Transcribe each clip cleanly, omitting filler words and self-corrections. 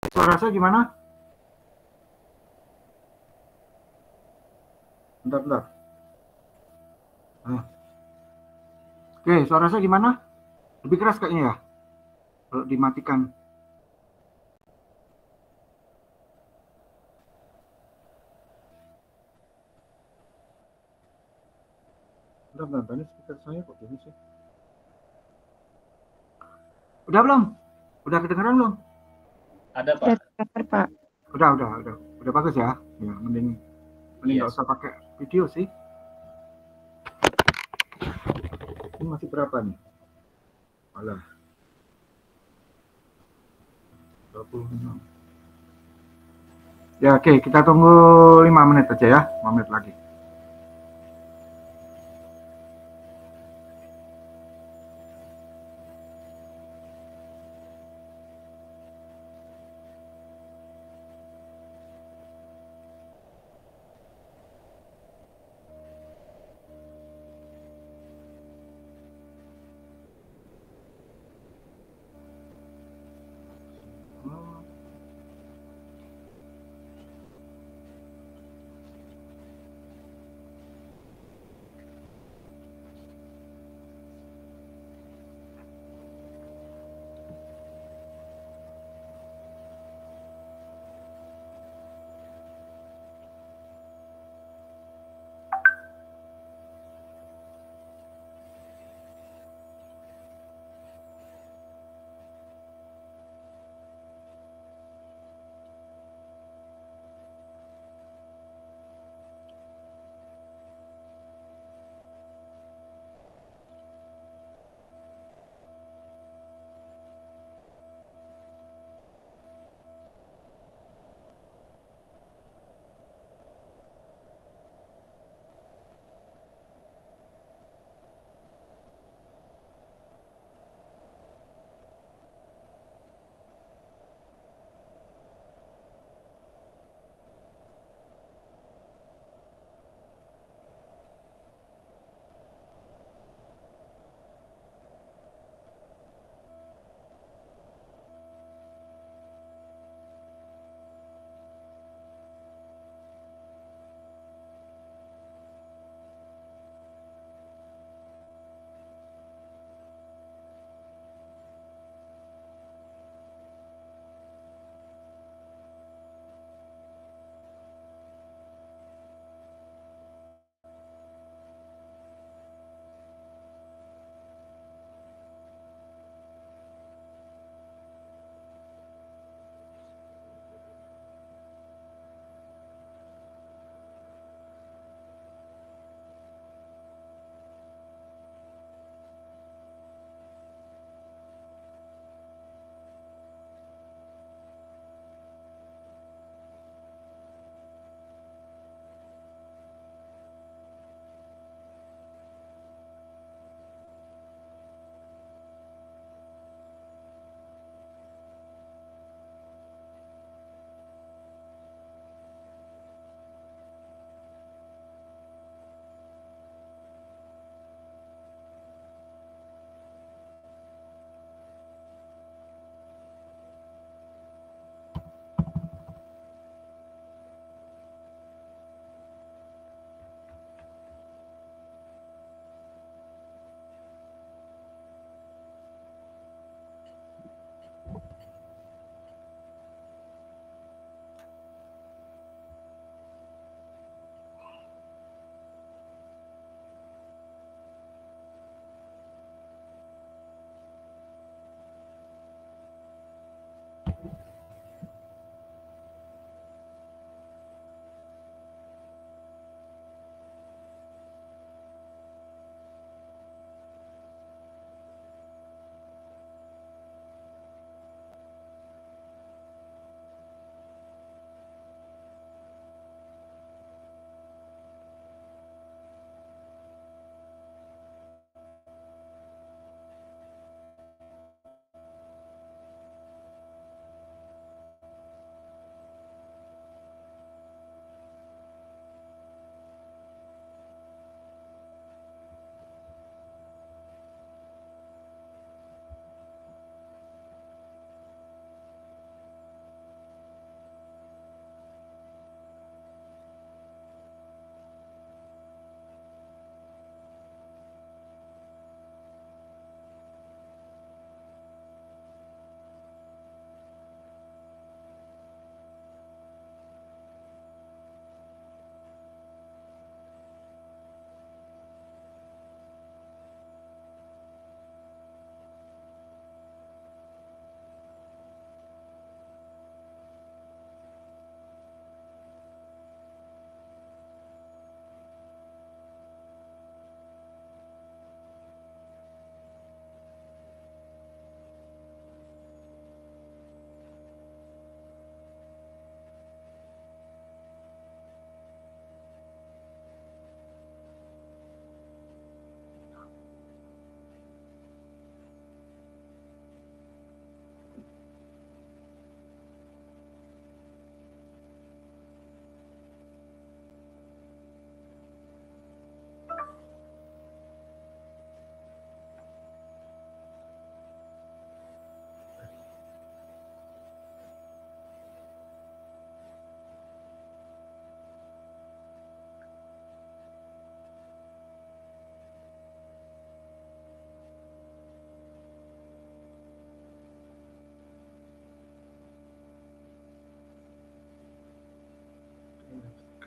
Suara saya gimana? Bentar. Oke, suara saya gimana? Lebih keras kayaknya ya? Kalau dimatikan. Bentar, ini speaker saya kok gini sih? Udah belum? Udah kedengeran belum? Ada, Pak. Pak. Udah bagus ya. Ya, mending nggak usah pakai video sih. Ini masih berapa nih? Alah. 26. Ya, oke, kita tunggu 5 menit aja ya. 5 menit lagi.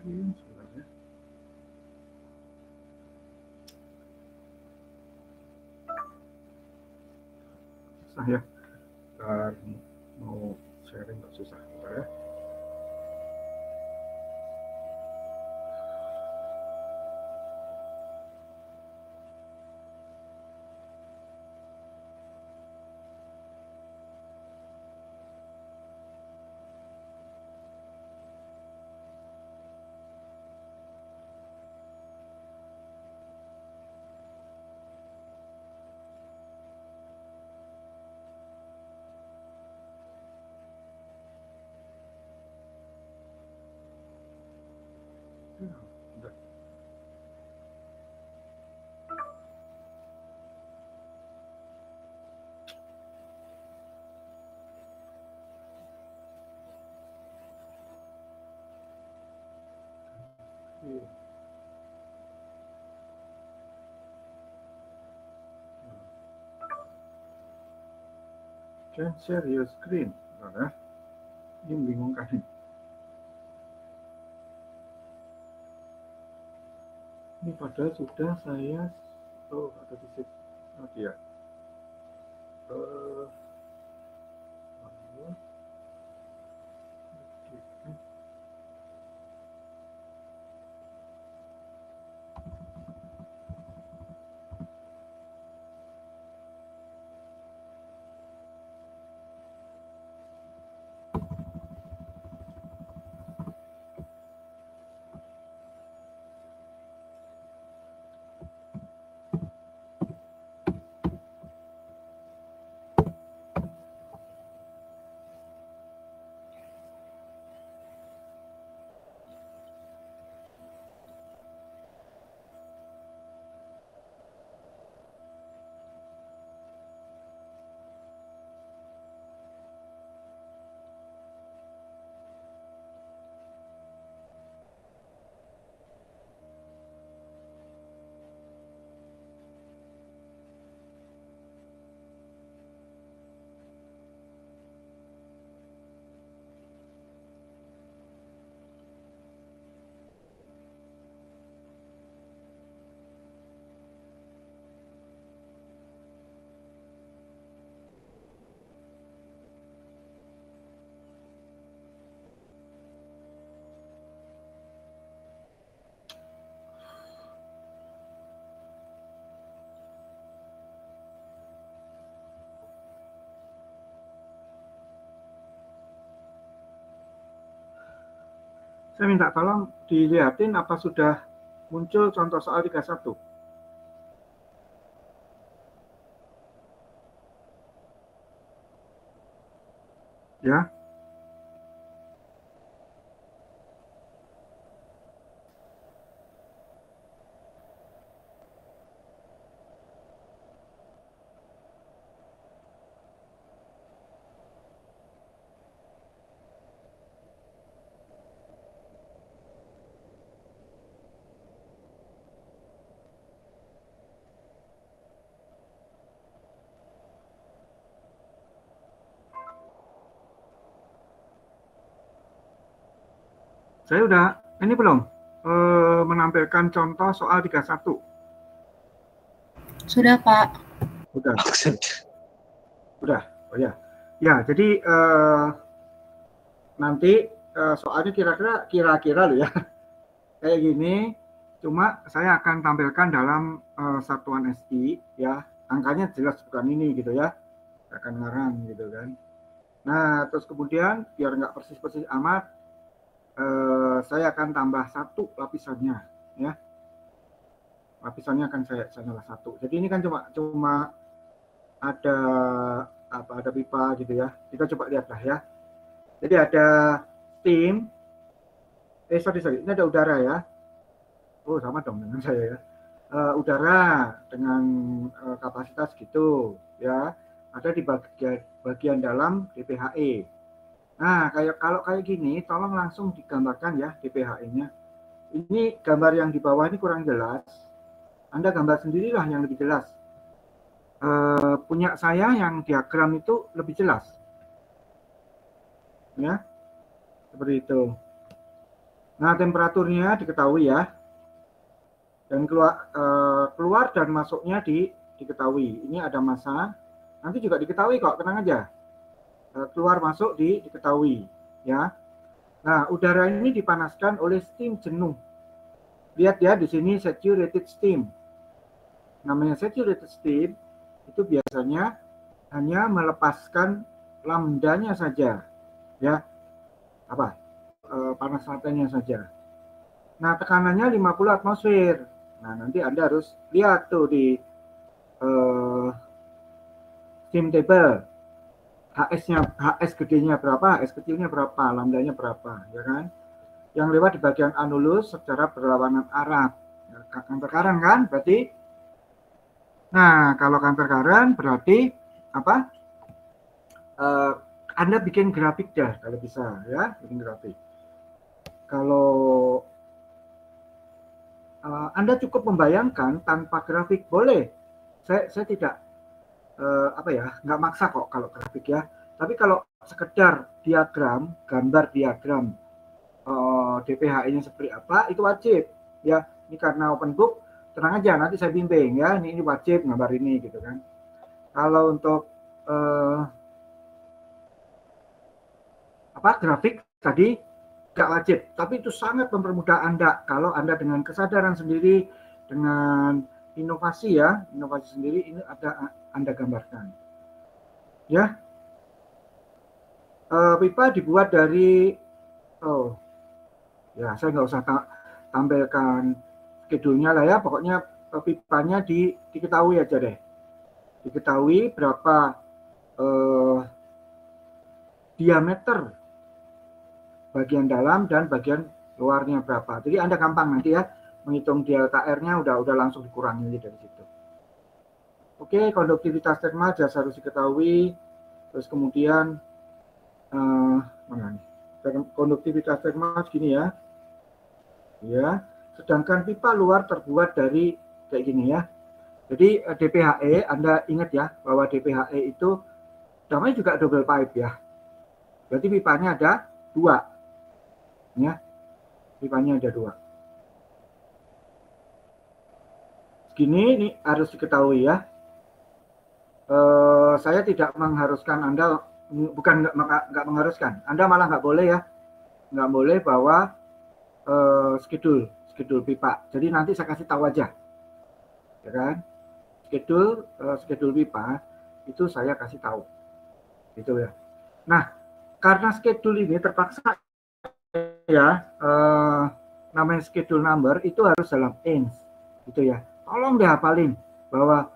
screen sebenarnya. Susah ya. Mau sharing nggak susah ya. Udah. Can share your screen. Nah, ini membingungkan ini. Ini padahal sudah saya ada di situ. Oh dia. Saya minta tolong dilihatin apa sudah muncul contoh soal 31. Ya. Saya udah ini belum menampilkan contoh soal 31. Sudah, Pak. Udah. Udah. Oh ya. Ya, jadi nanti soalnya kira-kira loh ya. Kayak gini, cuma saya akan tampilkan dalam satuan SI ya. Angkanya jelas bukan ini gitu ya. Akan ngarang gitu kan. Nah, terus kemudian biar nggak persis-persis amat, saya akan tambah satu lapisannya ya. Lapisannya akan saya tambah satu. Jadi ini kan cuma ada ada pipa gitu ya. Kita coba lihat lah ya. Jadi ada steam, sorry, ini ada udara ya. Oh sama dong dengan saya ya. Udara dengan kapasitas gitu ya. Ada di bagian dalam DPHE. Nah, kalau kayak gini, tolong langsung digambarkan ya DPHE-nya. Ini gambar yang di bawah ini kurang jelas. Anda gambar sendirilah yang lebih jelas. Punya saya yang diagram itu lebih jelas. Ya, seperti itu. Nah, temperaturnya diketahui ya. Dan keluar dan masuknya diketahui. Ini ada massa. Nanti juga diketahui kok, tenang aja. Keluar masuk diketahui ya. Nah, udara ini dipanaskan oleh steam jenuh. Lihat ya di sini saturated steam. Namanya saturated steam itu biasanya hanya melepaskan lambdanya saja ya. Apa? Panas latenya saja. Nah, tekanannya 50 atmosfer. Nah, nanti Anda harus lihat tuh di steam table. HS gedenya berapa, HS kecilnya berapa, lambdanya berapa, ya kan? Yang lewat di bagian anulus secara berlawanan arah. Counter current kan, berarti. Nah, kalau counter current berarti apa? Anda bikin grafik dah kalau bisa, ya, bikin grafik. Kalau Anda cukup membayangkan tanpa grafik boleh. Saya tidak nggak maksa kok kalau grafik ya. Tapi kalau sekedar diagram, gambar diagram DPHE-nya seperti apa, itu wajib ya. Ini karena open book, tenang aja nanti saya bimbing ya. Ini wajib gambar ini gitu kan. Kalau untuk grafik tadi nggak wajib, tapi itu sangat mempermudah Anda kalau Anda dengan kesadaran sendiri, dengan inovasi ya, inovasi sendiri ini ada Anda gambarkan. Ya, pipa dibuat dari, ya saya nggak usah tampilkan schedule-nya lah ya, pokoknya pipanya diketahui aja deh, diketahui berapa diameter bagian dalam dan bagian luarnya berapa. Jadi Anda gampang nanti ya menghitung delta R-nya udah langsung dikurangi dari situ. Oke, konduktivitas termal jelas harus diketahui. Terus kemudian mana nih? Konduktivitas termal segini ya. Ya, sedangkan pipa luar terbuat dari kayak gini ya. Jadi DPHE Anda ingat ya bahwa DPHE itu namanya juga double pipe ya. Berarti pipanya ada 2. Ya, pipanya ada 2. Segini ini harus diketahui ya. Saya tidak mengharuskan Anda, bukan nggak mengharuskan, Anda malah nggak boleh ya, nggak boleh bawa schedule pipa. Jadi nanti saya kasih tahu aja, ya kan? Schedule pipa itu saya kasih tahu, gitu ya. Nah, karena schedule ini terpaksa ya, namanya schedule number itu harus dalam inch, gitu ya. Tolong deh hafalin bahwa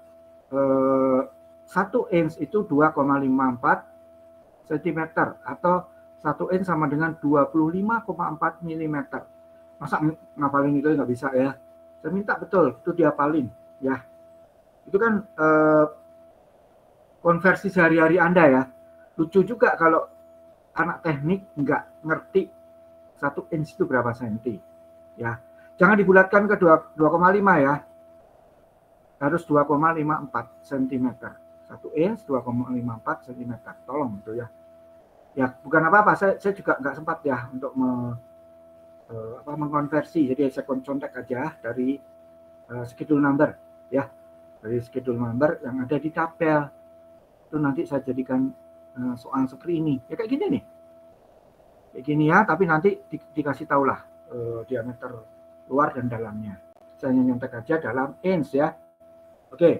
1 inch itu 2,54 cm atau 1 inch sama dengan 25,4 mm. Masa ngapalin itu nggak bisa ya? Saya minta betul itu dihafalin ya. Itu kan konversi sehari-hari Anda ya. Lucu juga kalau anak teknik nggak ngerti 1 inch itu berapa senti ya. Jangan dibulatkan ke 2,5 ya. Harus 2,54 cm. 1 inch 2,54 cm. Tolong itu ya. Ya, bukan apa-apa. Saya juga nggak sempat ya untuk mengkonversi. Jadi saya contek aja dari schedule number ya. Dari schedule number yang ada di tabel. Itu nanti saya jadikan soal seperti ini. Ya kayak gini nih. Kayak gini ya, tapi nanti dikasih tahulah diameter luar dan dalamnya. Saya nyontek aja dalam inch ya. Oke.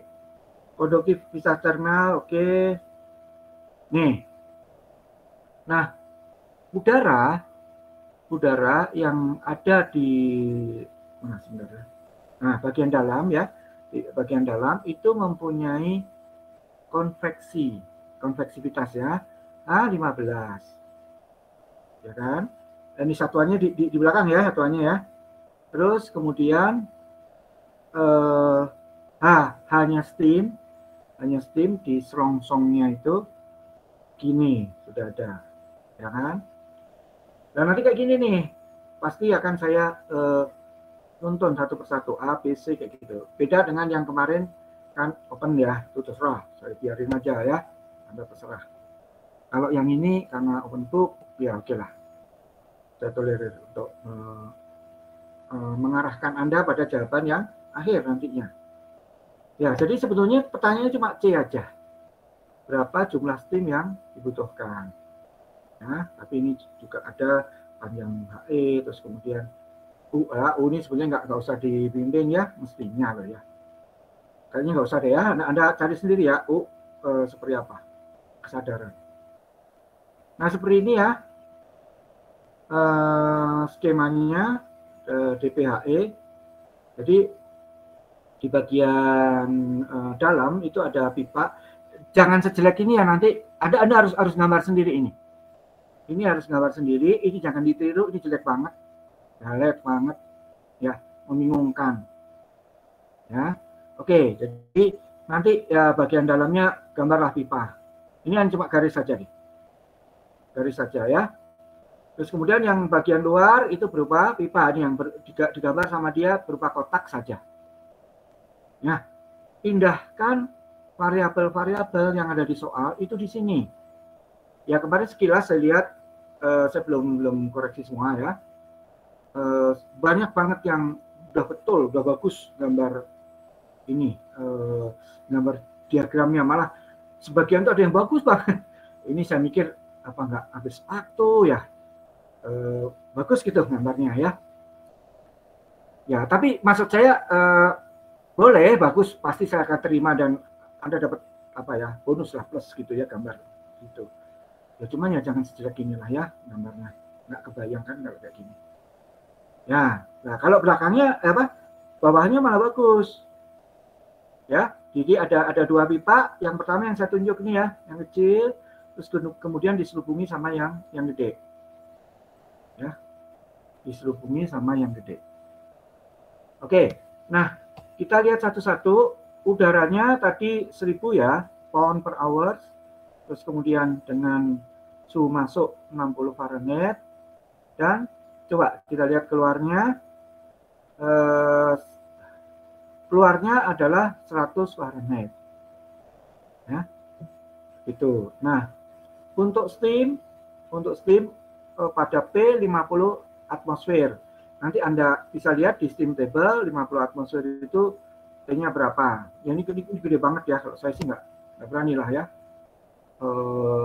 Konduktivitas termal, oke. Nih. Nah, udara yang ada di mana sebenarnya? Nah, bagian dalam ya. Di bagian dalam itu mempunyai konveksivitas ya. A15. Ya kan? Ini satuannya di belakang ya, satuannya ya. Terus kemudian hanya steam di selongsongnya itu gini sudah ada, ya kan? Dan nanti kayak gini nih, pasti akan saya nonton satu persatu A, B, C kayak gitu. Beda dengan yang kemarin kan open ya, itu terserah, saya biarin aja ya, Anda terserah. Kalau yang ini karena open book, ya oke lah. saya tolerir untuk mengarahkan Anda pada jawaban yang akhir nantinya. Ya, jadi sebetulnya pertanyaannya cuma C aja. Berapa jumlah steam yang dibutuhkan? Ya, tapi ini juga ada panjang HE, terus kemudian U ini sebenarnya nggak usah dibimbing ya, mestinya loh ya. Kayaknya nggak usah deh ya, Anda cari sendiri ya, seperti apa kesadaran. Nah, seperti ini ya skemanya DPHE. Jadi di bagian dalam itu ada pipa. Jangan sejelek ini ya, nanti Anda harus gambar sendiri ini. Ini harus gambar sendiri, ini jangan ditiru, ini jelek banget. Jelek banget ya, membingungkan. Ya. Oke, jadi nanti ya bagian dalamnya gambarlah pipa. Ini kan cuma garis saja nih. Garis saja ya. Terus kemudian yang bagian luar itu berupa pipa, ini yang digambar sama dia berupa kotak saja. Nah, pindahkan variabel-variabel yang ada di soal itu di sini. Ya kemarin sekilas saya lihat, saya belum koreksi semua ya. Banyak banget yang udah betul, udah bagus gambar ini, gambar diagramnya, malah sebagian tuh ada yang bagus banget. Ini saya mikir apa nggak habis waktu ya. Bagus gitu gambarnya ya. Ya, tapi maksud saya boleh, bagus, pasti saya akan terima dan Anda dapat apa ya, bonus lah, plus gitu ya gambar gitu. Ya cuman ya jangan sejelek inilah ya gambarnya, nggak kebayangkan kalau kayak gini. Ya, nah kalau belakangnya bawahnya malah bagus. Ya, jadi ada dua pipa. Yang pertama yang saya tunjuk ini ya, yang kecil, terus kemudian diselubungi sama yang gede. Ya, diselubungi sama yang gede. Oke, nah kita lihat satu-satu. Udaranya tadi 1000 ya, pound per hour. Terus kemudian dengan suhu masuk 60 Fahrenheit. Dan coba kita lihat keluarnya. Keluarnya adalah 100 Fahrenheit. Ya, itu. Nah, untuk steam pada P 50 atmosfer. Nanti Anda bisa lihat di steam table 50 atmosfer itu P-nya berapa. Ya, ini gede banget ya. Kalau saya sih nggak berani lah ya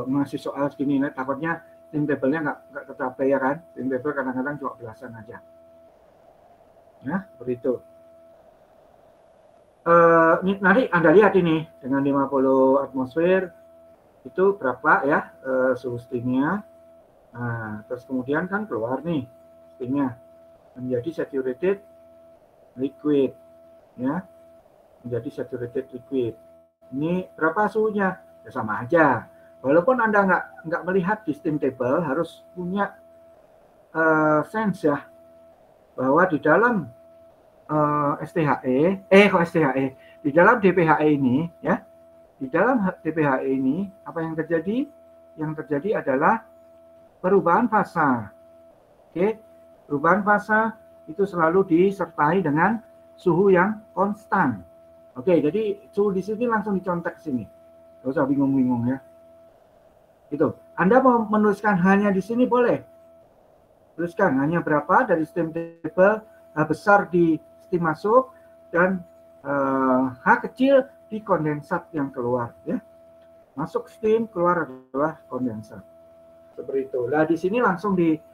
ngasih soal segini. Takutnya steam table-nya nggak tercapai ya kan. Steam table kadang-kadang cuma belasan aja. Ya, seperti itu. Nanti Anda lihat ini dengan 50 atmosfer itu berapa ya suhu steamnya. Nah, terus kemudian kan keluar nih steamnya menjadi saturated liquid ya, menjadi saturated liquid. Ini berapa suhunya? Ya sama aja. Walaupun Anda nggak melihat di steam table, harus punya sense ya bahwa di dalam STHE di dalam DPHE ini ya, di dalam DPHE ini apa yang terjadi? Yang terjadi adalah perubahan fasa. Oke, perubahan fasa itu selalu disertai dengan suhu yang konstan. Oke, jadi suhu di sini langsung dicontek sini. Nggak usah bingung-bingung ya. Itu. Anda mau menuliskan hanya di sini boleh. Tuliskan hanya berapa dari steam table, besar di steam masuk dan H kecil di kondensat yang keluar ya. Masuk steam, keluar adalah kondensat. Seperti itu. Nah, di sini langsung dihitung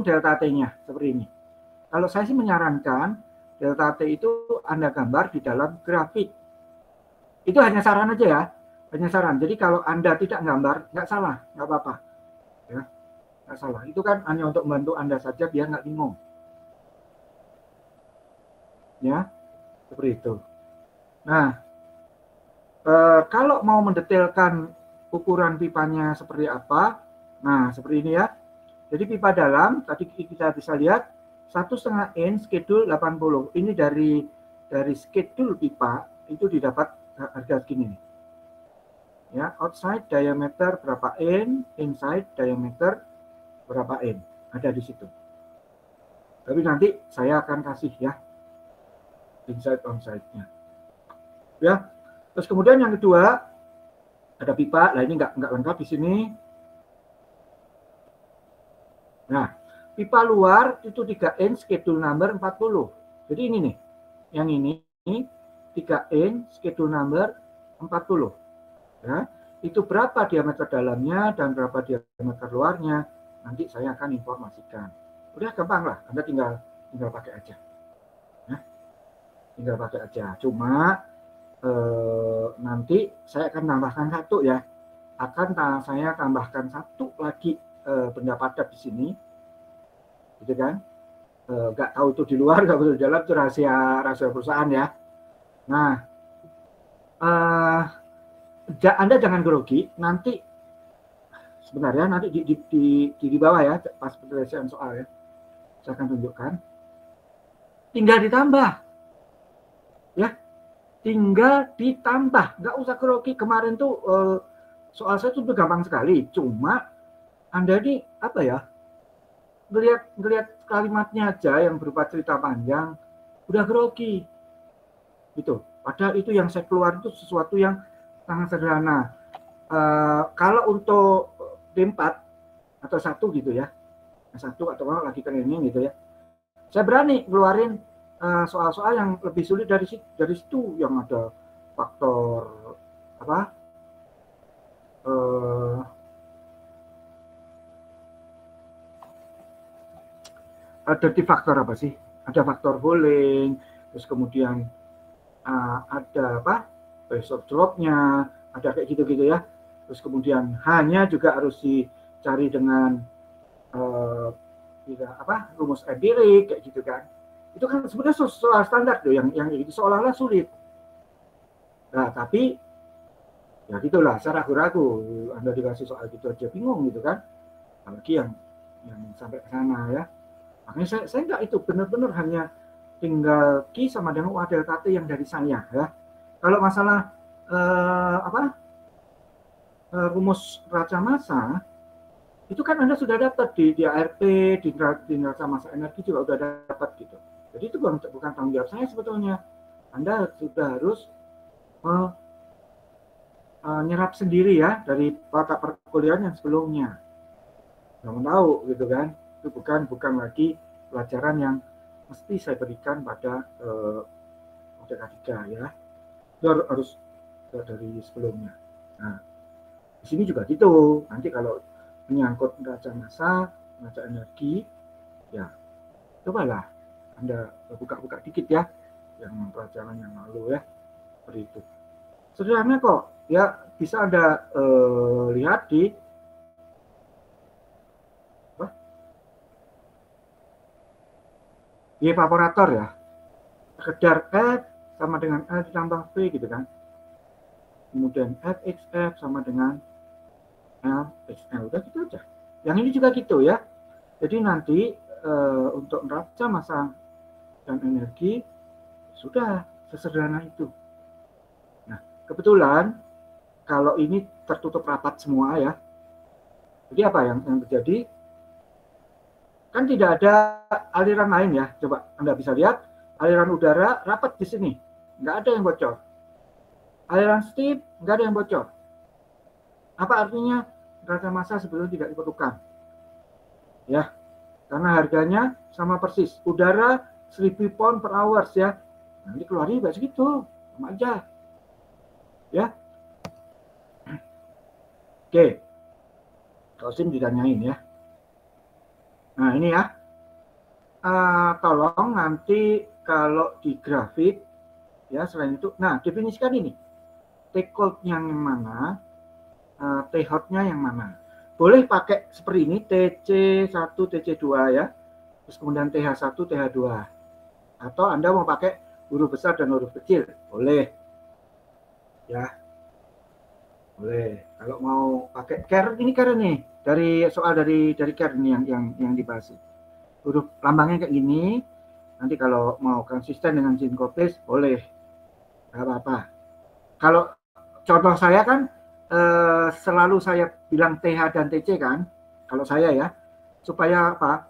delta T-nya seperti ini. Kalau saya sih menyarankan delta T itu Anda gambar di dalam grafik. Itu hanya saran aja ya, hanya saran. Jadi kalau Anda tidak gambar, nggak salah, nggak apa-apa. Ya, nggak salah. Itu kan hanya untuk membantu Anda saja biar nggak bingung. Ya, seperti itu. Nah, kalau mau mendetailkan ukuran pipanya seperti apa, nah seperti ini ya. Jadi pipa dalam, tadi kita bisa lihat 1,5 inch schedule 80. Ini dari schedule pipa itu didapat harga segini nih. Ya, outside diameter berapa in, inside diameter berapa in. Ada di situ. Tapi nanti saya akan kasih ya inside onside-nya. Ya. Terus kemudian yang kedua ada pipa. Nah, ini nggak lengkap di sini. Nah, pipa luar itu 3 in schedule number 40. Jadi ini nih, yang ini 3 in schedule number 40. Ya, itu berapa diameter dalamnya dan berapa diameter luarnya, nanti saya akan informasikan. Udah gampang lah, Anda tinggal pakai aja. Ya, tinggal pakai aja. Cuma nanti saya akan tambahkan satu ya. Saya tambahkan satu lagi benda padat di sini, gitu kan? Nggak tahu itu di luar, nggak tahu di dalam, itu rahasia perusahaan ya. Nah, Anda jangan grogi, nanti sebenarnya nanti di bawah ya, pas penyelesaian soal ya, saya akan tunjukkan. Tinggal ditambah, ya, tinggal ditambah, nggak usah grogi. Kemarin tuh soal saya tuh gampang sekali, cuma Anda ini apa ya, ngelihat kalimatnya aja yang berupa cerita panjang, udah grogi, gitu. Padahal itu yang saya keluar itu sesuatu yang sangat sederhana. Kalau untuk D4 atau 1 gitu ya, 1 atau lagi kan ini gitu ya, saya berani keluarin soal-soal yang lebih sulit dari situ, yang ada faktor apa, dirty faktor apa sih, ada faktor bowling, terus kemudian ada apa, pressure drop-nya, ada kayak gitu-gitu ya. Terus kemudian hanya juga harus dicari dengan rumus empirik kayak gitu kan. Itu kan sebenarnya soal standar tuh yang itu seolah-olah sulit. Nah, tapi ya gitulah, saya ragu-ragu. Anda dikasih soal gitu aja bingung gitu kan. Apalagi yang sampai ke sana ya. Makanya saya nggak itu, benar-benar hanya tinggal Q sama dengan UA delta T yang dari saya ya. Kalau masalah rumus raca massa itu kan Anda sudah dapat di ARP, di raca massa energi juga sudah dapat gitu. Jadi itu bukan tanggung jawab saya sebetulnya. Anda sudah harus nyerap sendiri ya dari mata perkuliahan yang sebelumnya. Nggak tahu gitu kan. Itu bukan lagi pelajaran yang mesti saya berikan pada OTK 3 ya. Itu harus dari sebelumnya. Nah, di sini juga gitu. Nanti kalau menyangkut raca massa, raca energi, ya cobalah Anda buka-buka dikit ya, yang pelajaran yang lalu ya, seperti itu. Sederhana kok, ya bisa Anda lihat di evaporator ya, sekedar F sama dengan L ditambah V gitu kan, kemudian FXF sama dengan LXL, udah gitu aja. Yang ini juga gitu ya. Jadi nanti untuk raca massa dan energi sudah sesederhana itu. Nah, kebetulan kalau ini tertutup rapat semua ya. Jadi apa yang terjadi? Kan tidak ada aliran lain ya. Coba Anda bisa lihat, aliran udara rapat di sini, nggak ada yang bocor. Aliran steam nggak ada yang bocor. Apa artinya? Raca massa sebetulnya tidak diperlukan. Ya, karena harganya sama persis. Udara 1000 pound per hours ya. Nanti keluarnya juga segitu, sama aja. Ya. Oke. Kosim ditanyain ya. Nah ini ya. Tolong nanti kalau di grafik ya, selain itu, nah definisikan ini. T-cold-nya yang mana, T-hot-nya yang mana. Boleh pakai seperti ini, TC1, TC2 ya. Terus kemudian TH1, TH2. Atau Anda mau pakai huruf besar dan huruf kecil, boleh. Ya. Boleh. Kalau mau pakai care, ini care nih. Dari soal dari care ini yang dibahas. Huruf lambangnya kayak gini. Nanti kalau mau konsisten dengan sinkopis, boleh. Gak apa-apa. Kalau contoh saya kan selalu saya bilang TH dan TC kan, kalau saya ya, supaya apa?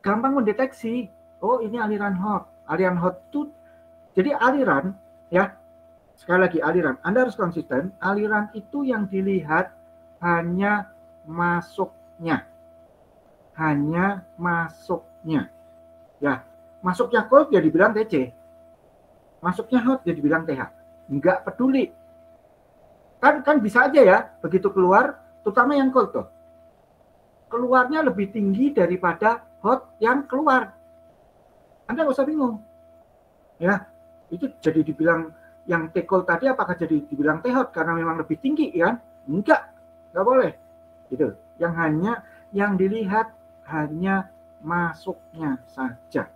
Gampang mendeteksi. Oh ini aliran hot. Aliran hot itu, jadi aliran ya, sekali lagi aliran. Anda harus konsisten. Aliran itu yang dilihat hanya masuknya. hanya masuknya. Ya, masuknya cold ya dibilang TC. Masuknya hot ya dibilang TH. Enggak peduli. Kan bisa aja ya, begitu keluar, terutama yang cold tuh. Keluarnya lebih tinggi daripada hot yang keluar. Anda nggak usah bingung. Ya, itu jadi dibilang yang T-cold tadi apakah jadi dibilang T-hot karena memang lebih tinggi ya? Enggak boleh. Gitu. Yang dilihat hanya masuknya saja.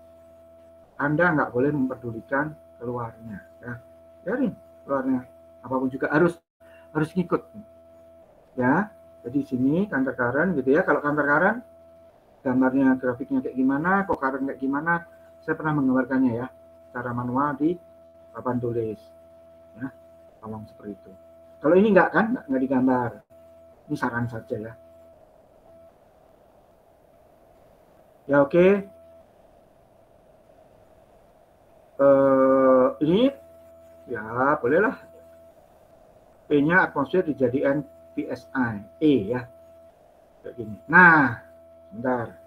Anda nggak boleh memperdulikan keluarnya. Ya, biarin keluarnya. Apapun juga harus ngikut. Ya, jadi sini counter current gitu ya. Kalau counter current gambarnya, grafiknya kayak gimana, kok current kayak gimana, saya pernah menggambarkannya ya, secara manual di papan tulis. Ya, tolong seperti itu. Kalau ini enggak kan, enggak digambar. Ini saran saja ya. Ya oke. Ini ya bolehlah. P-nya atmosfer dijadikan PSI E ya. Kayak gini. Nah, bentar.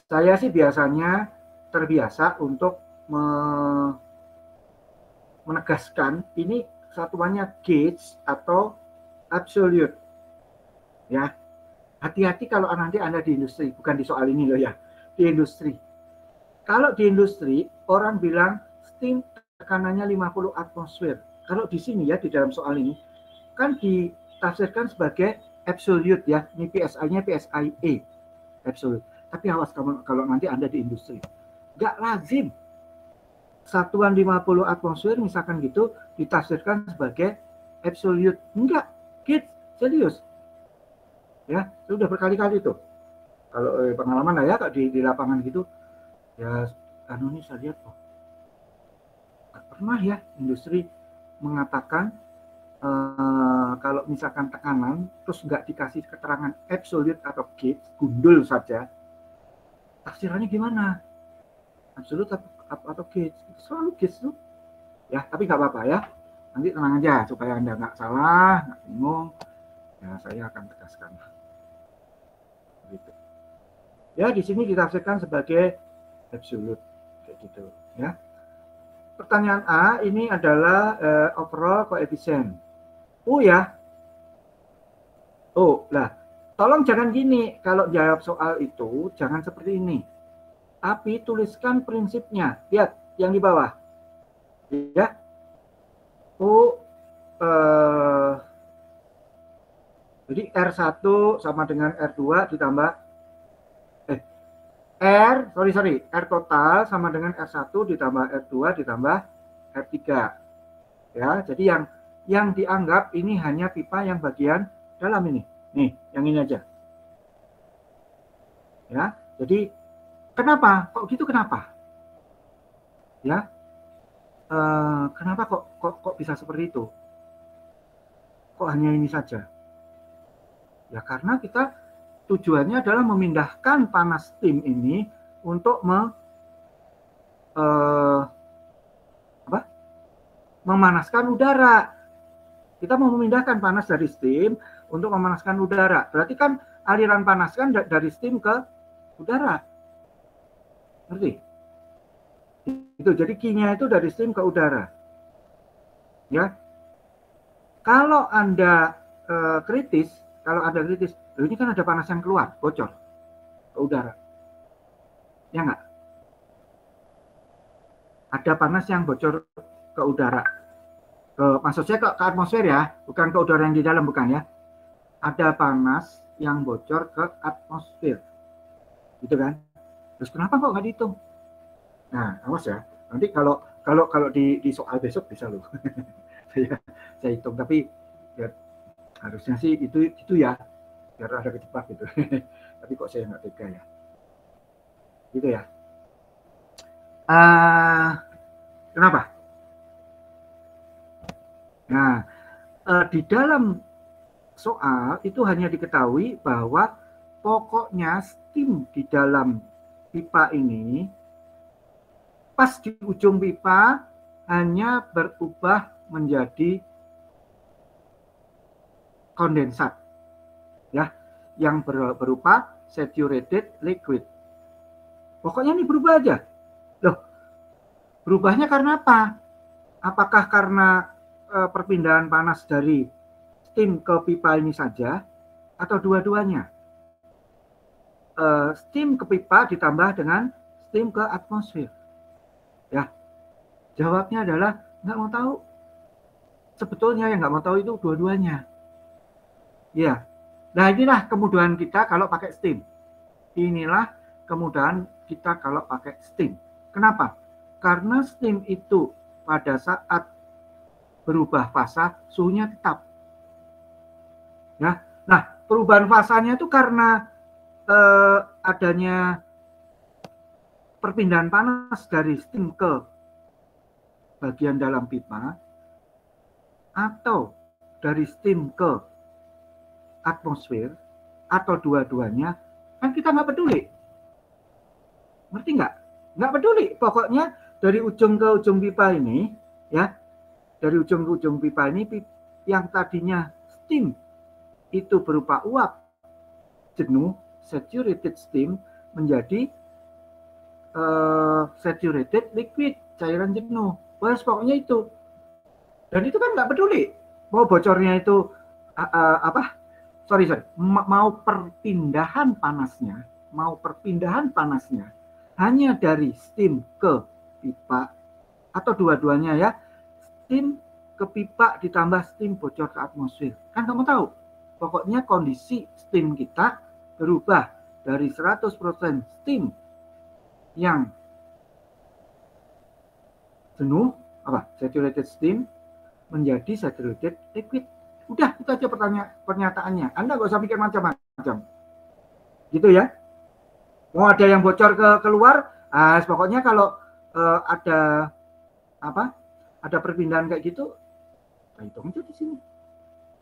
Saya sih biasanya terbiasa untuk menegaskan ini satuannya gauge atau absolute. Ya. Hati-hati kalau nanti Anda di industri, bukan di soal ini loh ya, di industri. Kalau di industri, orang bilang steam tekanannya 50 atmosfer. Kalau di sini ya, di dalam soal ini, kan ditafsirkan sebagai absolute ya, ini PSI-nya PSI E, absolute. Tapi awas kalau nanti Anda di industri. Nggak lazim satuan 50 atmosfer misalkan gitu ditafsirkan sebagai absolute. Enggak, kids, serius. Ya, sudah berkali-kali tuh. Kalau pengalaman lah ya di lapangan gitu, ya ini saya lihat nggak pernah ya industri mengatakan kalau misalkan tekanan terus nggak dikasih keterangan absolute atau gauge, gundul saja, tafsirannya gimana? Absolute atau gauge? Selalu gauge tuh. Ya, tapi nggak apa-apa ya. Nanti tenang aja supaya Anda nggak salah, nggak bingung. Ya, saya akan tegaskan. Gitu. Ya, di sini ditafsirkan sebagai absolute kayak gitu ya. Pertanyaan A ini adalah overall coefficient. Ya. Lah, tolong jangan gini kalau jawab soal itu, jangan seperti ini. Tapi tuliskan prinsipnya. Lihat yang di bawah. Ya. Jadi R1 sama dengan R2 ditambah R total sama dengan R1 ditambah R2 ditambah R3. Ya, jadi yang dianggap ini hanya pipa yang bagian dalam ini. Nih, yang ini aja. Ya, jadi kenapa? Kok gitu kenapa? Ya, kenapa kok bisa seperti itu? Kok hanya ini saja? Ya karena kita tujuannya adalah memindahkan panas steam ini untuk memanaskan udara. Kita mau memindahkan panas dari steam untuk memanaskan udara. Berarti kan aliran panas kan dari steam ke udara. Ngerti? Itu jadi Q-nya itu dari steam ke udara. Ya. Kalau Anda kritis, ini kan ada panas yang keluar, bocor ke udara. Ya enggak? Ada panas yang bocor ke udara. Maksud saya ke atmosfer ya, bukan ke udara yang di dalam, bukan ya. Ada panas yang bocor ke atmosfer. Gitu kan? Terus kenapa kok nggak dihitung? Nah, awas ya. Nanti kalau di soal besok bisa loh. saya hitung, tapi ya, harusnya sih itu ya, biar ada kejebak gitu. Tapi kok saya nggak tega ya. Gitu ya. Kenapa? Nah, di dalam soal itu hanya diketahui bahwa pokoknya steam di dalam pipa ini pas di ujung pipa hanya berubah menjadi kondensat. Ya. yang berupa saturated liquid. Pokoknya ini berubah aja. Loh, berubahnya karena apa? Apakah karena perpindahan panas dari steam ke pipa ini saja atau dua-duanya? Steam ke pipa ditambah dengan steam ke atmosfer. Ya, jawabnya adalah nggak mau tahu. Sebetulnya yang nggak mau tahu itu dua-duanya. Ya, nah inilah kemudahan kita kalau pakai steam. Inilah kemudahan kita kalau pakai steam. Kenapa? Karena steam itu pada saat berubah fasa suhunya tetap. Ya, nah perubahan fasanya itu karena adanya perpindahan panas dari steam ke bagian dalam pipa atau dari steam ke atmosfer atau dua-duanya, kan kita nggak peduli. Ngerti nggak? Nggak peduli. Pokoknya dari ujung ke ujung pipa ini, ya, dari ujung ke ujung pipa ini yang tadinya steam itu berupa uap jenuh, saturated steam, menjadi saturated liquid, cairan jenuh. Wah, pokoknya itu. Dan itu kan nggak peduli mau bocornya itu mau perpindahan panasnya hanya dari steam ke pipa atau dua-duanya ya, steam ke pipa ditambah steam bocor ke atmosfer. Kan kamu tahu, pokoknya kondisi steam kita berubah dari 100% steam yang jenuh, saturated steam, menjadi saturated liquid. Udah, itu aja pernyataannya. Anda nggak usah pikir macam-macam. Gitu ya. Mau ada yang bocor ke keluar, pokoknya kalau ada perpindahan kayak gitu, kita hitung aja di sini.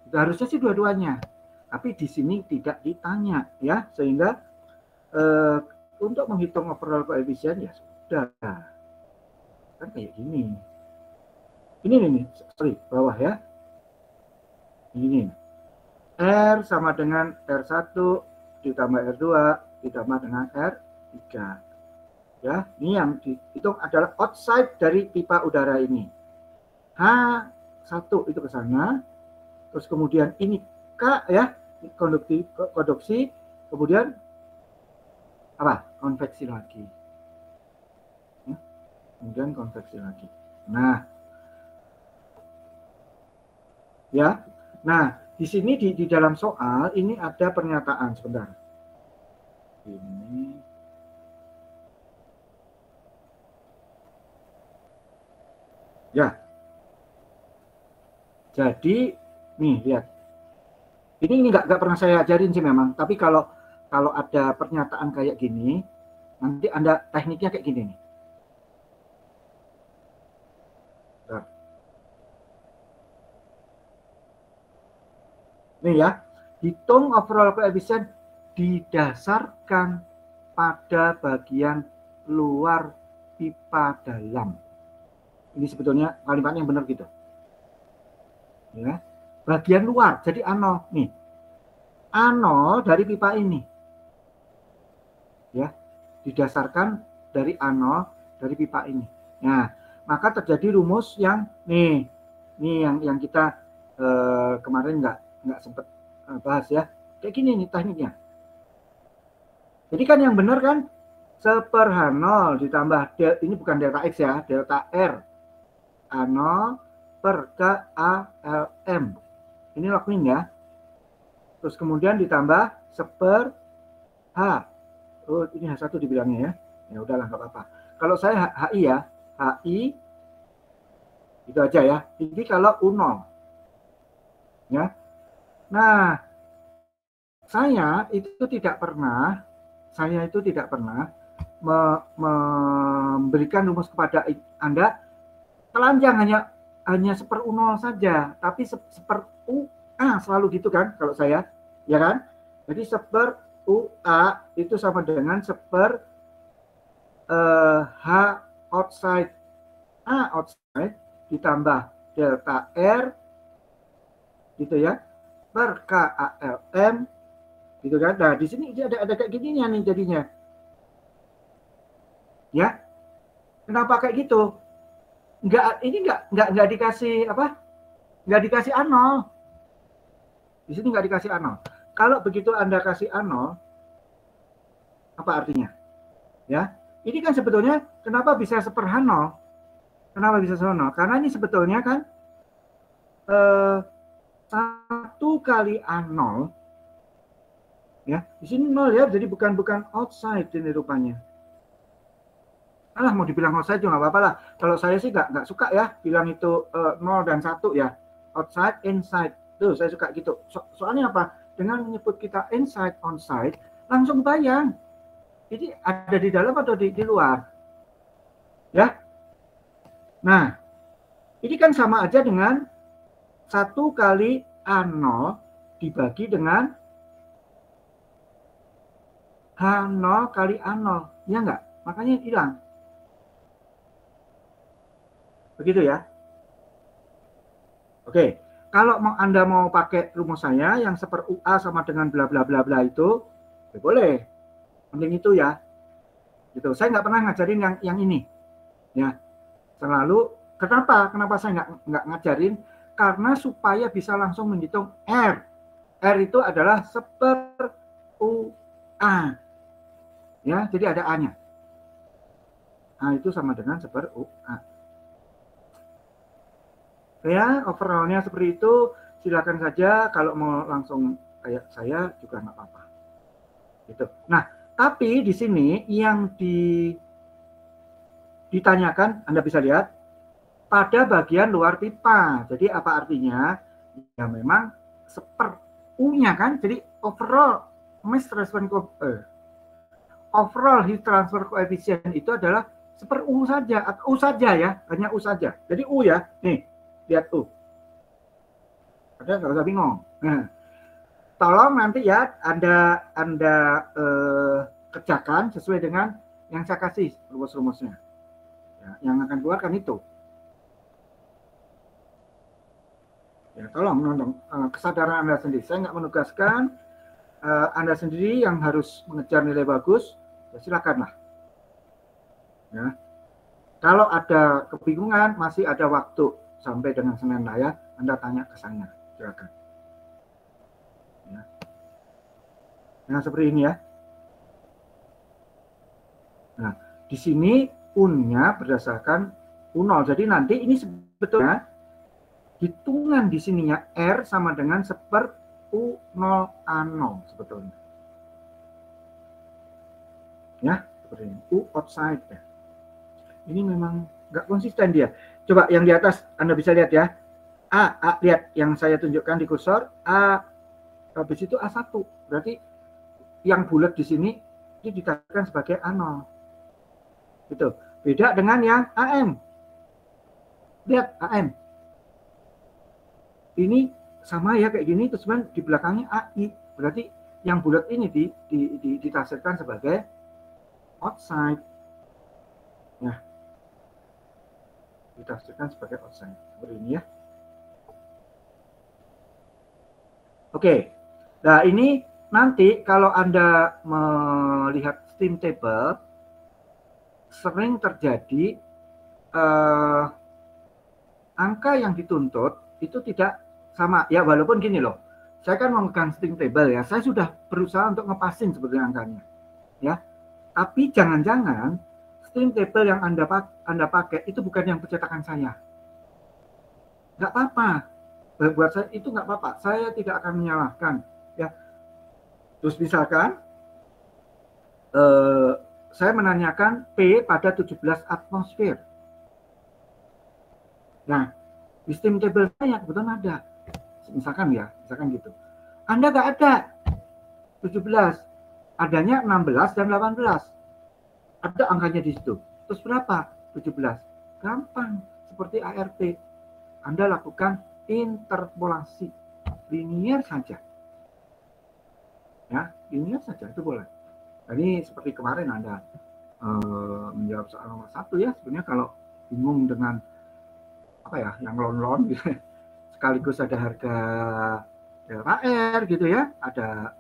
Itu harusnya sih dua-duanya. Tapi di sini tidak ditanya ya, sehingga untuk menghitung overall coefficient ya sudah. Kan kayak gini. Ini nih, bawah ya. Ini. R sama dengan R1 ditambah R2 ditambah dengan R3. Ya, ini yang dihitung adalah outside dari pipa udara ini. H1 itu ke sana. Terus kemudian ini K ya, konduksi, kemudian konveksi lagi. Ya, kemudian konveksi lagi. Nah, ya. Nah, di sini di dalam soal ini ada pernyataan sebentar. Ini ya. Jadi nih lihat. Ini nggak pernah saya ajarin sih memang, tapi kalau ada pernyataan kayak gini, nanti Anda tekniknya kayak gini nih. Nih ya, hitung overall coefficient didasarkan pada bagian luar pipa dalam. Ini sebetulnya kalimat yang benar gitu. Ya, bagian luar, jadi anol nih. Anol dari pipa ini. Ya, didasarkan dari anol dari pipa ini. Nah, maka terjadi rumus yang nih yang kita kemarin nggak sempat bahas ya. Kayak gini nih tekniknya. Jadi kan yang benar kan 1/H0 ditambah ini bukan delta X ya, delta R A0 per KALM. Ini log min ya. Terus kemudian ditambah 1/H. Oh, ini H1 dibilangnya ya. Ya udahlah nggak apa-apa. Kalau saya HI ya, HI itu aja ya. Ini kalau U0. Ya. Nah, saya itu tidak pernah memberikan rumus kepada Anda telanjang hanya 1/U0 saja, tapi 1/UA selalu gitu kan kalau saya, ya kan? Jadi 1/UA itu sama dengan 1/H outside, A outside ditambah delta R gitu ya, per KALM gitu kan. Nah di sini ada kayak gini nih jadinya, ya. Kenapa kayak gitu? Nggak dikasih apa? Nggak dikasih A0. Di sini nggak dikasih A0. Kalau begitu Anda kasih A0, apa artinya? Ya, ini kan sebetulnya kenapa bisa seperhano? Kenapa bisa seperhano? Karena ini sebetulnya kan 1 kali A0, ya. Di sini 0 ya, jadi bukan outside ini rupanya. Alah, mau dibilang outside juga nggak apa-apa lah. Kalau saya sih nggak suka ya bilang itu 0 dan 1 ya. Outside, inside. Tuh, saya suka gitu. Soalnya apa? Dengan menyebut kita inside, onside, langsung bayang. Jadi ada di dalam atau di luar. Ya. Nah, ini kan sama aja dengan 1 kali A0 dibagi dengan H0 kali A0. Ya enggak? Makanya hilang. Begitu ya. Oke. Kalau Anda mau pakai rumus saya yang seper UA sama dengan bla bla bla bla itu, ya boleh. Mending itu ya. Gitu. Saya nggak pernah ngajarin yang ini. Ya. Selalu kenapa saya nggak ngajarin? Karena supaya bisa langsung menghitung R. R itu adalah seper UA. Ya, jadi ada A-nya. A itu sama dengan seper UA. Ya, overallnya seperti itu. Silakan saja kalau mau langsung kayak saya juga nggak apa-apa. Gitu. Nah, tapi di sini yang ditanyakan, Anda bisa lihat pada bagian luar pipa. Jadi apa artinya? Ya memang seper U-nya kan. Jadi overall heat transfer coefficient itu adalah seper U saja ya, hanya U saja. Jadi U ya, nih lihat U. Ada nggak usah bingung. Nah, tolong nanti ya Anda kerjakan sesuai dengan yang saya kasih rumus-rumusnya. Ya, yang akan keluar kan itu. Ya, tolong nonton kesadaran Anda sendiri. Saya nggak menugaskan Anda sendiri yang harus mengejar nilai bagus. Ya, silakanlah. Ya. Kalau ada kebingungan, masih ada waktu sampai dengan Senin lah ya. Anda tanya ke saya. Silakan. Ya. Nah, seperti ini ya. Nah, di sini U-nya berdasarkan U0. Jadi nanti ini sebetulnya hitungan di sininya R sama dengan seper U0A0 sebetulnya. Ya, seperti ini. U outside ya. Ini memang nggak konsisten dia. Coba yang di atas Anda bisa lihat ya. A lihat yang saya tunjukkan di kursor. A habis itu A1. Berarti yang bulat di sini ini dikatakan sebagai A0. Gitu. Beda dengan yang AM. Lihat AM. Ini sama ya kayak gini, terus di belakangnya AI. Berarti yang bulat ini ditafsirkan sebagai outside. Ya. Ditafsirkan sebagai outside. Seperti ini ya. Oke. Nah, ini nanti kalau Anda melihat steam table sering terjadi angka yang dituntut itu tidak sama ya, walaupun gini loh, saya kan memegang steam table ya, saya sudah berusaha untuk ngepasin sebetulnya angkanya ya, tapi jangan-jangan steam table yang Anda pakai itu bukan yang percetakan saya. Nggak apa-apa, buat saya itu nggak apa-apa, saya tidak akan menyalahkan ya. Terus misalkan saya menanyakan P pada 17 atmosfer. Nah, di steam table saya kebetulan ada. Misalkan gitu. Anda nggak ada 17, adanya 16 dan 18. Ada angkanya di situ. Terus berapa? 17. Gampang, seperti ART. Anda lakukan interpolasi. Linear saja. Ya, linear saja, itu boleh. Ini seperti kemarin Anda menjawab soal nomor 1 ya, sebenarnya kalau bingung dengan apa ya, yang lon-lon gitu, sekaligus ada harga delta R gitu ya, ada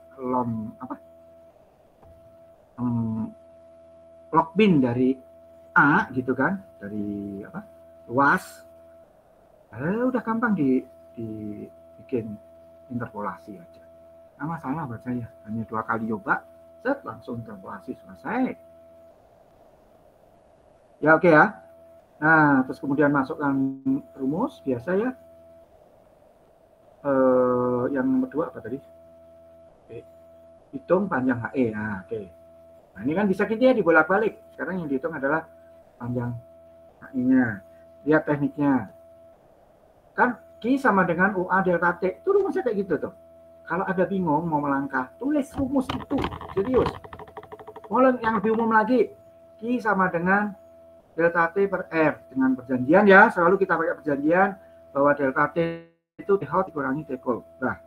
log bin dari A gitu kan, dari luas, udah gampang dibikin interpolasi aja. Nah, masalah buat saya hanya 2 kali coba, set langsung interpolasi selesai. Ya oke ya. Nah, terus kemudian masukkan rumus biasa ya. Yang nomor 2 apa tadi? Oke. Hitung panjang HE. Nah, oke. Nah, ini kan bisa kita dibolak-balik. Sekarang yang dihitung adalah panjang HE-nya. Lihat tekniknya. Kan Q sama dengan UA delta T. Itu rumusnya kayak gitu tuh. Kalau ada bingung mau melangkah, tulis rumus itu. Serius. Mulai yang lebih umum lagi. Q sama dengan delta T per R. Dengan perjanjian ya. Selalu kita pakai perjanjian bahwa delta T itu T hot dikurangi T cold. Nah,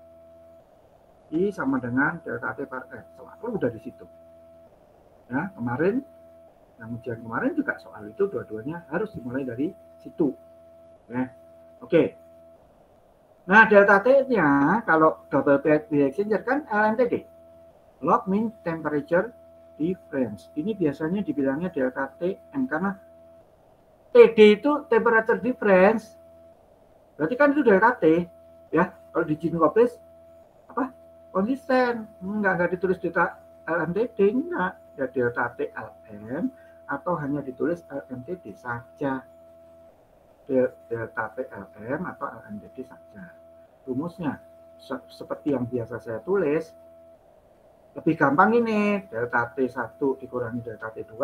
I sama dengan delta T per R. Selalu udah di situ. Ya, kemarin, yang ujian kemarin juga soal itu dua-duanya harus dimulai dari situ. Ya. Oke. Nah, delta T-nya kalau double heat exchanger kan LMTD. Log mean temperature difference. Ini biasanya dibilangnya delta Tm karena TD itu temperature difference. Berarti kan itu delta T. Ya, kalau di Gini Koplis konsisten. Enggak ditulis delta LMTD, enggak. Ya delta T LM atau hanya ditulis LMTD saja. Delta TLM atau LMTD saja. Rumusnya seperti yang biasa saya tulis, lebih gampang ini, delta T1 dikurangi delta T2,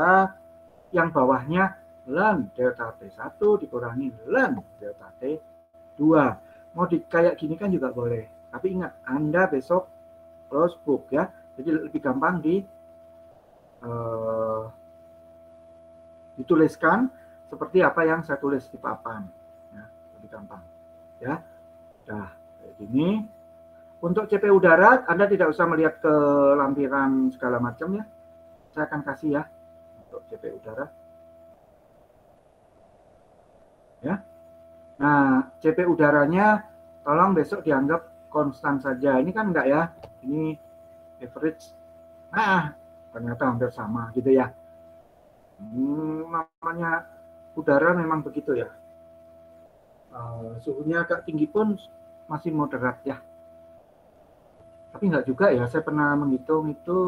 yang bawahnya ln delta T1 dikurangi ln delta T2. Mau kayak gini kan juga boleh, tapi ingat Anda besok close book ya, jadi lebih gampang dituliskan seperti apa yang saya tulis di papan, ya, lebih gampang ya. Nah, kayak gini. Untuk CP udara Anda tidak usah melihat ke lampiran segala macam ya, saya akan kasih ya untuk CP udara ya. Nah, CP udaranya tolong besok dianggap konstan saja, ini kan enggak ya, ini average. Nah, ternyata hampir sama gitu ya. Namanya udara memang begitu ya, suhunya agak tinggi pun masih moderat ya, tapi enggak juga ya. Saya pernah menghitung itu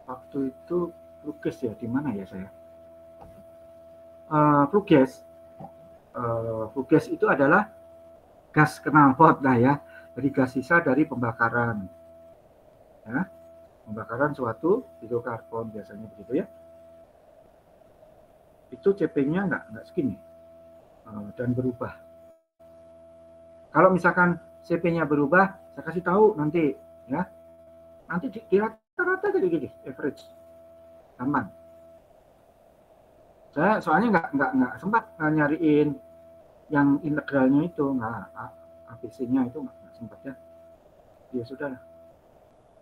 waktu itu Flugas ya, di mana ya saya, Flugas itu adalah gas knalpot lah ya, jadi gas sisa dari pembakaran ya, pembakaran suatu hidrokarbon biasanya begitu ya. Itu CP-nya enggak segini dan berubah. Kalau misalkan CP-nya berubah, saya kasih tahu nanti ya. Nanti di rata-rata jadi gini, average. Aman. Saya soalnya enggak sempat nyariin yang integralnya itu, enggak, ABC-nya itu enggak sempat ya. Ya sudah,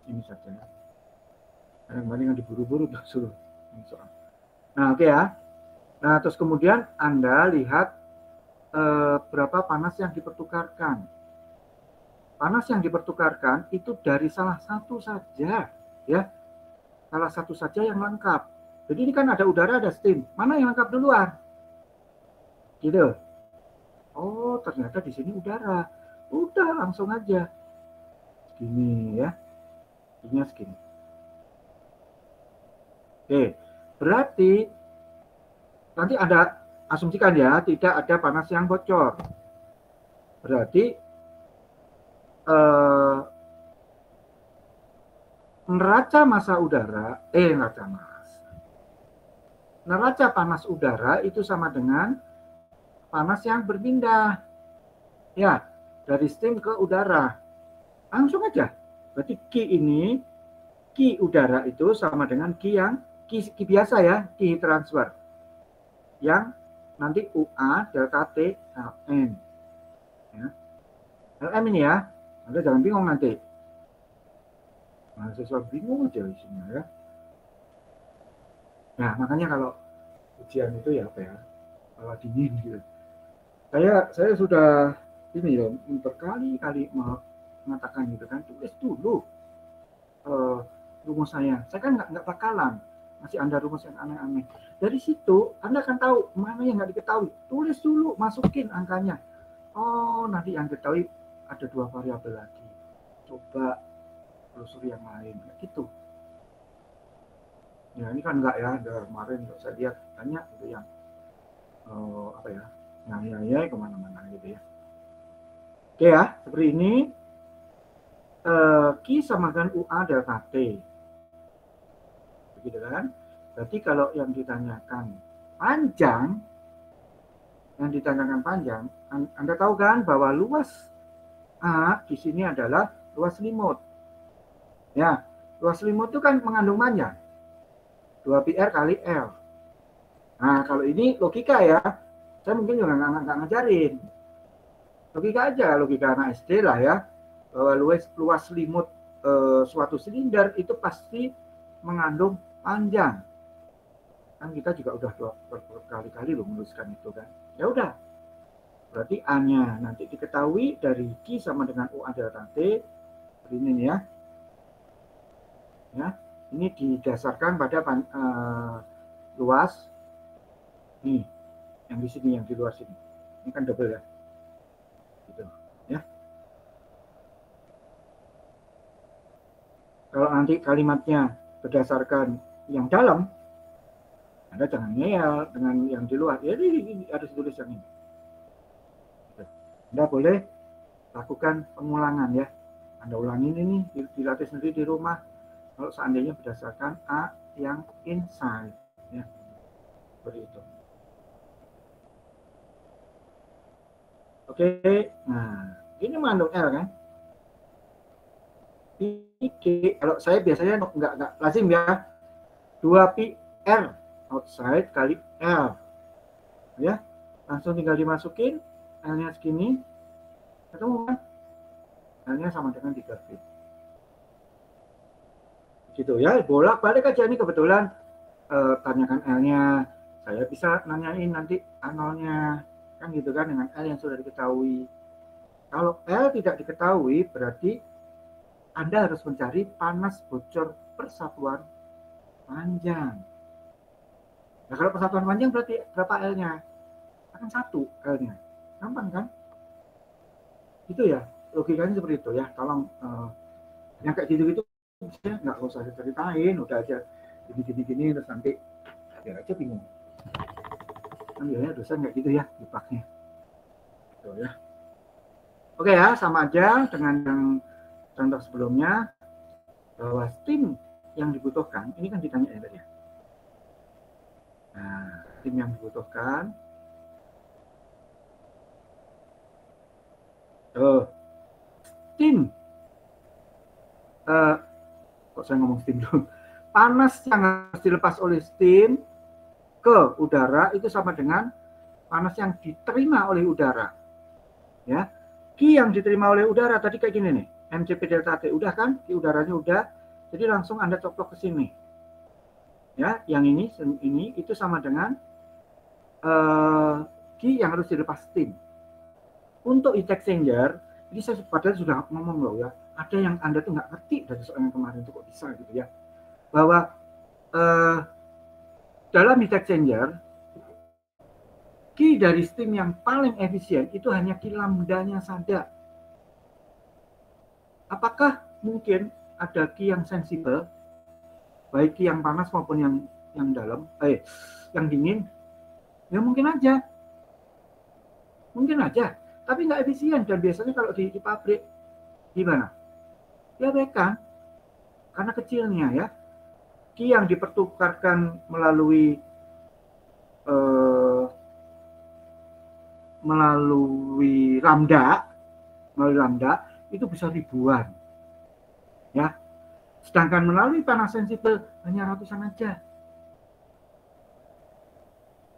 ini saja. Kadang-kadang diburu-buru suruh soal. Nah, oke ya. Nah, terus kemudian Anda lihat berapa panas yang dipertukarkan. Panas yang dipertukarkan itu dari salah satu saja ya. Salah satu saja yang lengkap. Jadi ini kan ada udara, ada steam. Mana yang lengkap duluan? Gitu. Oh, ternyata di sini udara. Udah langsung aja. Segini ya. Ini segini. Oke. Berarti nanti ada asumsikan ya, tidak ada panas yang bocor. Berarti neraca massa udara, neraca panas udara itu sama dengan panas yang berpindah. Ya, dari steam ke udara. Langsung aja. Berarti Q udara itu sama dengan Q biasa ya, Q transfer. Yang nanti UA delta T LM. Ya. LM ini ya, Anda jangan bingung nanti. Mahasiswa bingung aja isinya ya. Nah, makanya kalau ujian itu ya apa ya, kalau dingin gitu. Saya sudah ini loh, berkali-kali mengatakan gitu kan, tulis dulu rumus saya kan nggak bakalan masih Anda rumus yang aneh-aneh. Dari situ Anda akan tahu mana yang nggak diketahui. Tulis dulu, masukin angkanya. Oh, nanti yang diketahui ada 2 variabel lagi. Coba telusuri yang lain, gitu. Ya ini kan enggak ya, kemarin saya lihat banyak gitu yang apa ya, nyai kemana-mana gitu ya. Oke ya, seperti ini. Q sama dengan UA delta T. Begitu kan? Berarti kalau yang ditanyakan panjang, Anda tahu kan bahwa luas A di sini adalah luas limut. Ya, luas limut itu kan mengandung panjang. 2πr kali L. Nah, kalau ini logika ya, saya mungkin juga nggak ngajarin. Logika aja, logika anak SD lah ya, bahwa luas limut suatu silinder itu pasti mengandung panjang. Kan kita juga udah berkali-kali loh menuliskan itu kan. Ya udah, berarti A-nya nanti diketahui dari Q sama dengan UA delta T. Ini ya. Ya, ini didasarkan pada luas nih, yang di sini, yang di luar sini. Ini kan double ya. Gitu, ya. Kalau nanti kalimatnya berdasarkan yang dalam, Anda jangan ngeyel dengan yang di luar. Ya, ini harus tulis yang ini. Anda boleh lakukan pengulangan ya. Anda ulangin ini, dilatih sendiri di rumah. Kalau seandainya berdasarkan A yang inside, ya, seperti itu. Oke, nah ini mengandung L kan? Q, kalau saya biasanya nggak lazim ya, 2πr outside kali L, ya, langsung tinggal dimasukin, L-nya segini, ketemu kan? L-nya sama dengan 3π. Gitu ya, bolak-balik aja. Ini kebetulan tanyakan L-nya, saya bisa nanyain nanti A0-nya, kan gitu kan, dengan L yang sudah diketahui. Kalau L tidak diketahui, berarti Anda harus mencari panas bocor persatuan panjang. Nah, kalau persatuan panjang berarti berapa L-nya? Akan 1 L-nya. Gampang kan? Itu ya, logikanya seperti itu ya. Tolong yang kayak gitu-gitu nggak usah diceritain, udah aja gini terus nanti biar aja bingung. Kan biasanya dosen kayak gitu ya dipaknya. Gitu ya. Oke ya, sama aja dengan yang contoh sebelumnya, bahwa steam yang dibutuhkan, ini kan ditanya ya tadi ya. Nah, steam yang dibutuhkan, steam, kok saya ngomong steam dulu, panas yang harus dilepas oleh steam ke udara itu sama dengan panas yang diterima oleh udara. Ya, Q yang diterima oleh udara tadi kayak gini nih, mCp delta T, udah kan, di udaranya udah, jadi langsung Anda coplok ke sini. Ya, yang ini itu sama dengan Q yang harus dilepas steam. Untuk heat exchanger, ini saya padahal sudah ngomong loh ya, ada yang Anda tuh nggak ngerti dari soal yang kemarin itu kok bisa gitu ya, bahwa dalam heat exchanger, Q dari steam yang paling efisien itu hanya Q lambdanya saja. Apakah mungkin ada Q yang sensibel, baik Q yang panas maupun yang dalam, yang dingin? Ya mungkin aja, tapi nggak efisien. Dan biasanya kalau di pabrik gimana? Diabaikan karena kecilnya ya. Q yang dipertukarkan melalui lambda itu bisa ribuan ya, sedangkan melalui panas sensibel hanya ratusan aja.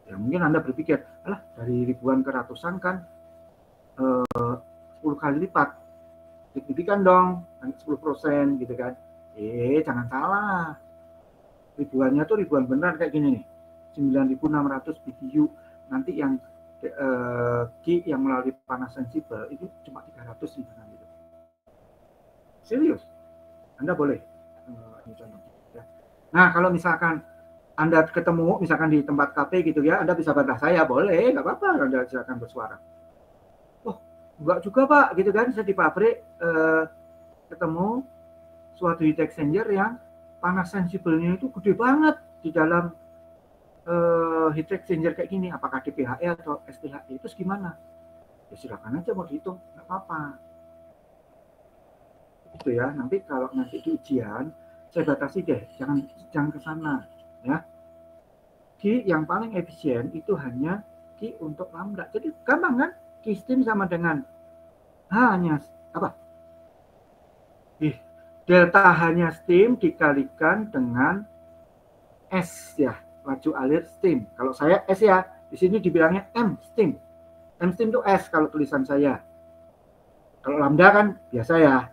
Ya mungkin Anda berpikir, alah dari ribuan ke ratusan kan 10 kali lipat, signifikan dong, 10% gitu kan. Jangan salah, ribuannya tuh ribuan benar kayak gini nih, 9.600 BTU. Nanti yang Q yang melalui panas sensibel itu cuma 300 gitu. Serius, Anda boleh Nah, kalau misalkan Anda ketemu misalkan di tempat kafe gitu ya, Anda bisa bantah saya, boleh, nggak apa-apa, Anda silakan bersuara. Oh, enggak juga Pak, gitu kan, saya di pabrik ketemu suatu heat exchanger yang panas sensibelnya itu gede banget di dalam heat exchanger kayak gini, apakah DPHE atau STHE, itu gimana? Ya silakan aja mau dihitung, nggak apa-apa. Gitu ya, nanti kalau nanti di ujian, saya batasi deh, jangan ke sana, ya. Q yang paling efisien itu hanya Q untuk lambda. Jadi gampang kan? Q steam sama dengan hanya apa? Delta hanya steam dikalikan dengan S ya, laju alir steam. Kalau saya S ya, di sini dibilangnya M steam. M steam itu S kalau tulisan saya. Kalau lambda kan biasa ya.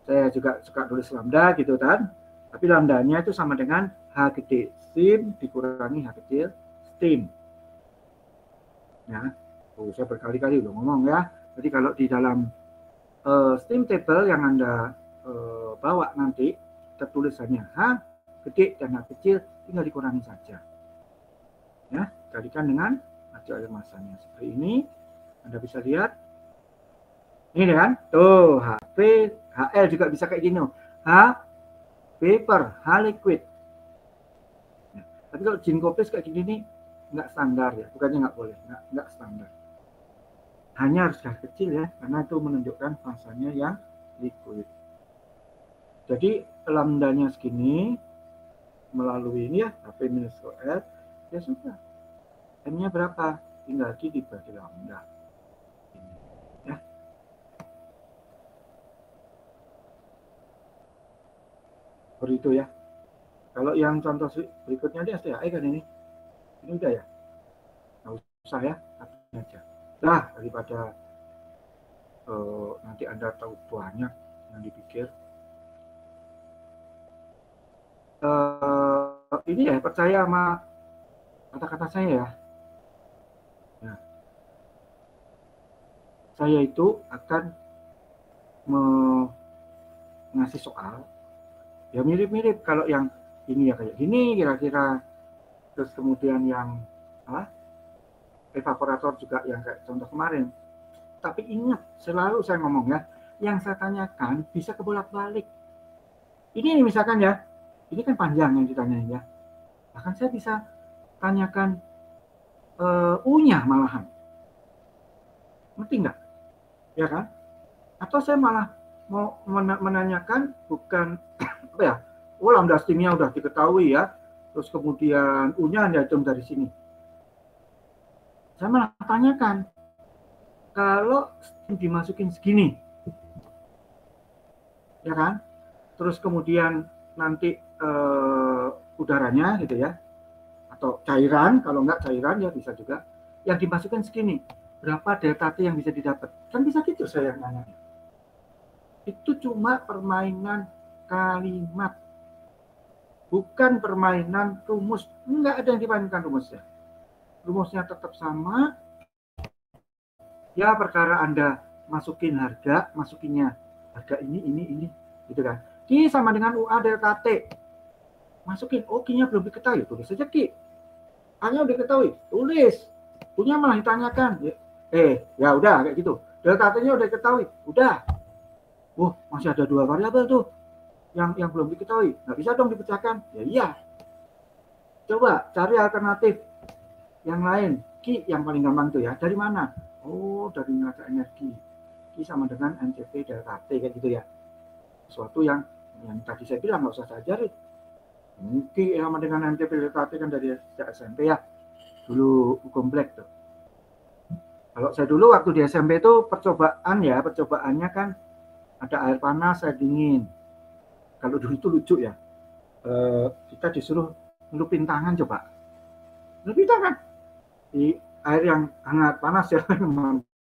Saya juga suka tulis lambda gitu kan. Tapi lambdanya itu sama dengan H gede steam dikurangi H kecil steam. Ya, saya berkali-kali udah ngomong ya. Jadi kalau di dalam steam table yang Anda bawa nanti tertulisannya H gede dan H kecil, tinggal dikurangi saja. Ya, kalikan dengan laju air masanya seperti ini. Anda bisa lihat ini kan, tuh HP, HL juga bisa kayak gini, H vapor, H liquid. Nah, tapi kalau ginkopis kayak gini nih nggak standar ya, bukannya nggak boleh, nggak standar. Hanya harus H kecil ya, karena itu menunjukkan fasanya yang liquid. Jadi lambdanya segini melalui ini ya, HP minus OR, ya sudah. M-nya berapa? Tinggal dibagi lambda. Ya. Seperti itu ya. Kalau yang contoh berikutnya ini STHE kan ini. Ini udah ya. Nggak usah ya, satunya aja. Nah, daripada nanti Anda tahu banyak yang dipikir. Ini ya, percaya sama kata-kata saya ya. Nah, saya itu akan ngasih soal ya mirip-mirip, kalau yang ini ya kayak gini kira-kira, terus kemudian yang evaporator juga yang kayak contoh kemarin. Tapi ingat, selalu saya ngomong ya, yang saya tanyakan bisa kebolak-balik. Ini misalkan ya, ini kan panjang yang ditanyain ya, bahkan saya bisa tanyakan U-nya malahan, ngerti nggak? Ya kan? Atau saya malah mau menanyakan bukan apa ya, lambda steamnya udah diketahui ya, terus kemudian U-nya Anda hitung dari sini. Saya malah tanyakan, kalau steam dimasukin segini, ya kan? Terus kemudian nanti udaranya gitu ya, atau cairan, kalau enggak cairan ya bisa juga, yang dimasukkan segini, berapa delta T yang bisa didapat? Kan bisa gitu saya nanya. Itu cuma permainan kalimat, bukan permainan rumus. Enggak ada yang dimainkan rumusnya. Rumusnya tetap sama. Ya perkara Anda masukin harga, masukinnya harga ini, gitu kan. Q sama dengan UA delta T. Masukin, oh Q-nya belum diketahui, tulis saja Q. A-nya udah diketahui, tulis. U-nya malah ditanyakan. Ya udah kayak gitu. Delta T-nya udah diketahui, udah. Masih ada 2 variabel tuh yang belum diketahui, nggak bisa dong dipecahkan. Ya iya, coba cari alternatif yang lain. Q yang paling gampang tuh ya, dari mana? Dari neraca energi. Q sama dengan NCP delta T kayak gitu ya. Sesuatu yang tadi saya bilang nggak usah saya ajarin. Q sama dengan NCP delta T kan dari SMP ya, dulu hukum Black tuh. Kalau saya dulu waktu di SMP itu percobaannya kan ada air panas, air dingin. Kalau dulu itu lucu ya, kita disuruh ngelupin tangan, coba ngelupin tangan di air yang hangat panas ya,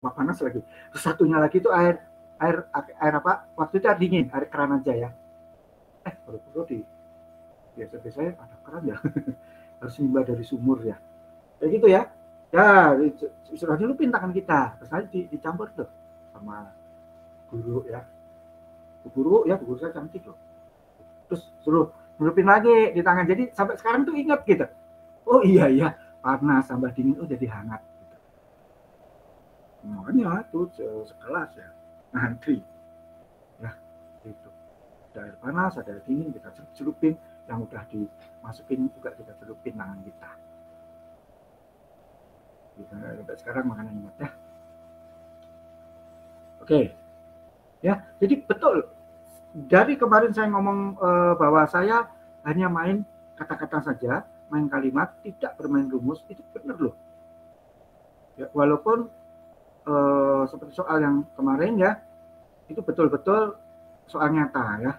panas lagi. Terus satunya lagi itu air apa? Waktu itu air dingin, air keran aja ya. Baru-baru di SMP saya ada keran ya, harus nimbah dari sumur ya. Kayak gitu ya. Ya, sudah ngelupin tangan kita, terus nanti dicampur tuh sama guru ya. Bu guru saya cantik loh. Terus suruh ngelupin lagi di tangan. Jadi sampai sekarang tuh ingat gitu. Oh iya ya, panas tambah dingin, oh jadi hangat. Gitu. Makanya tuh sekelas ya, ngantri. Ya, gitu. Ada air panas, ada air dingin, kita celupin. Yang udah dimasukin juga kita celupin tangan kita. Gitu. Sampai sekarang makanya ingat ya. Oke. Ya, jadi betul. Dari kemarin saya ngomong bahwa saya hanya main kata-kata saja, main kalimat, tidak bermain rumus, itu benar loh. Ya, walaupun seperti soal yang kemarin ya, itu betul-betul soal nyata ya,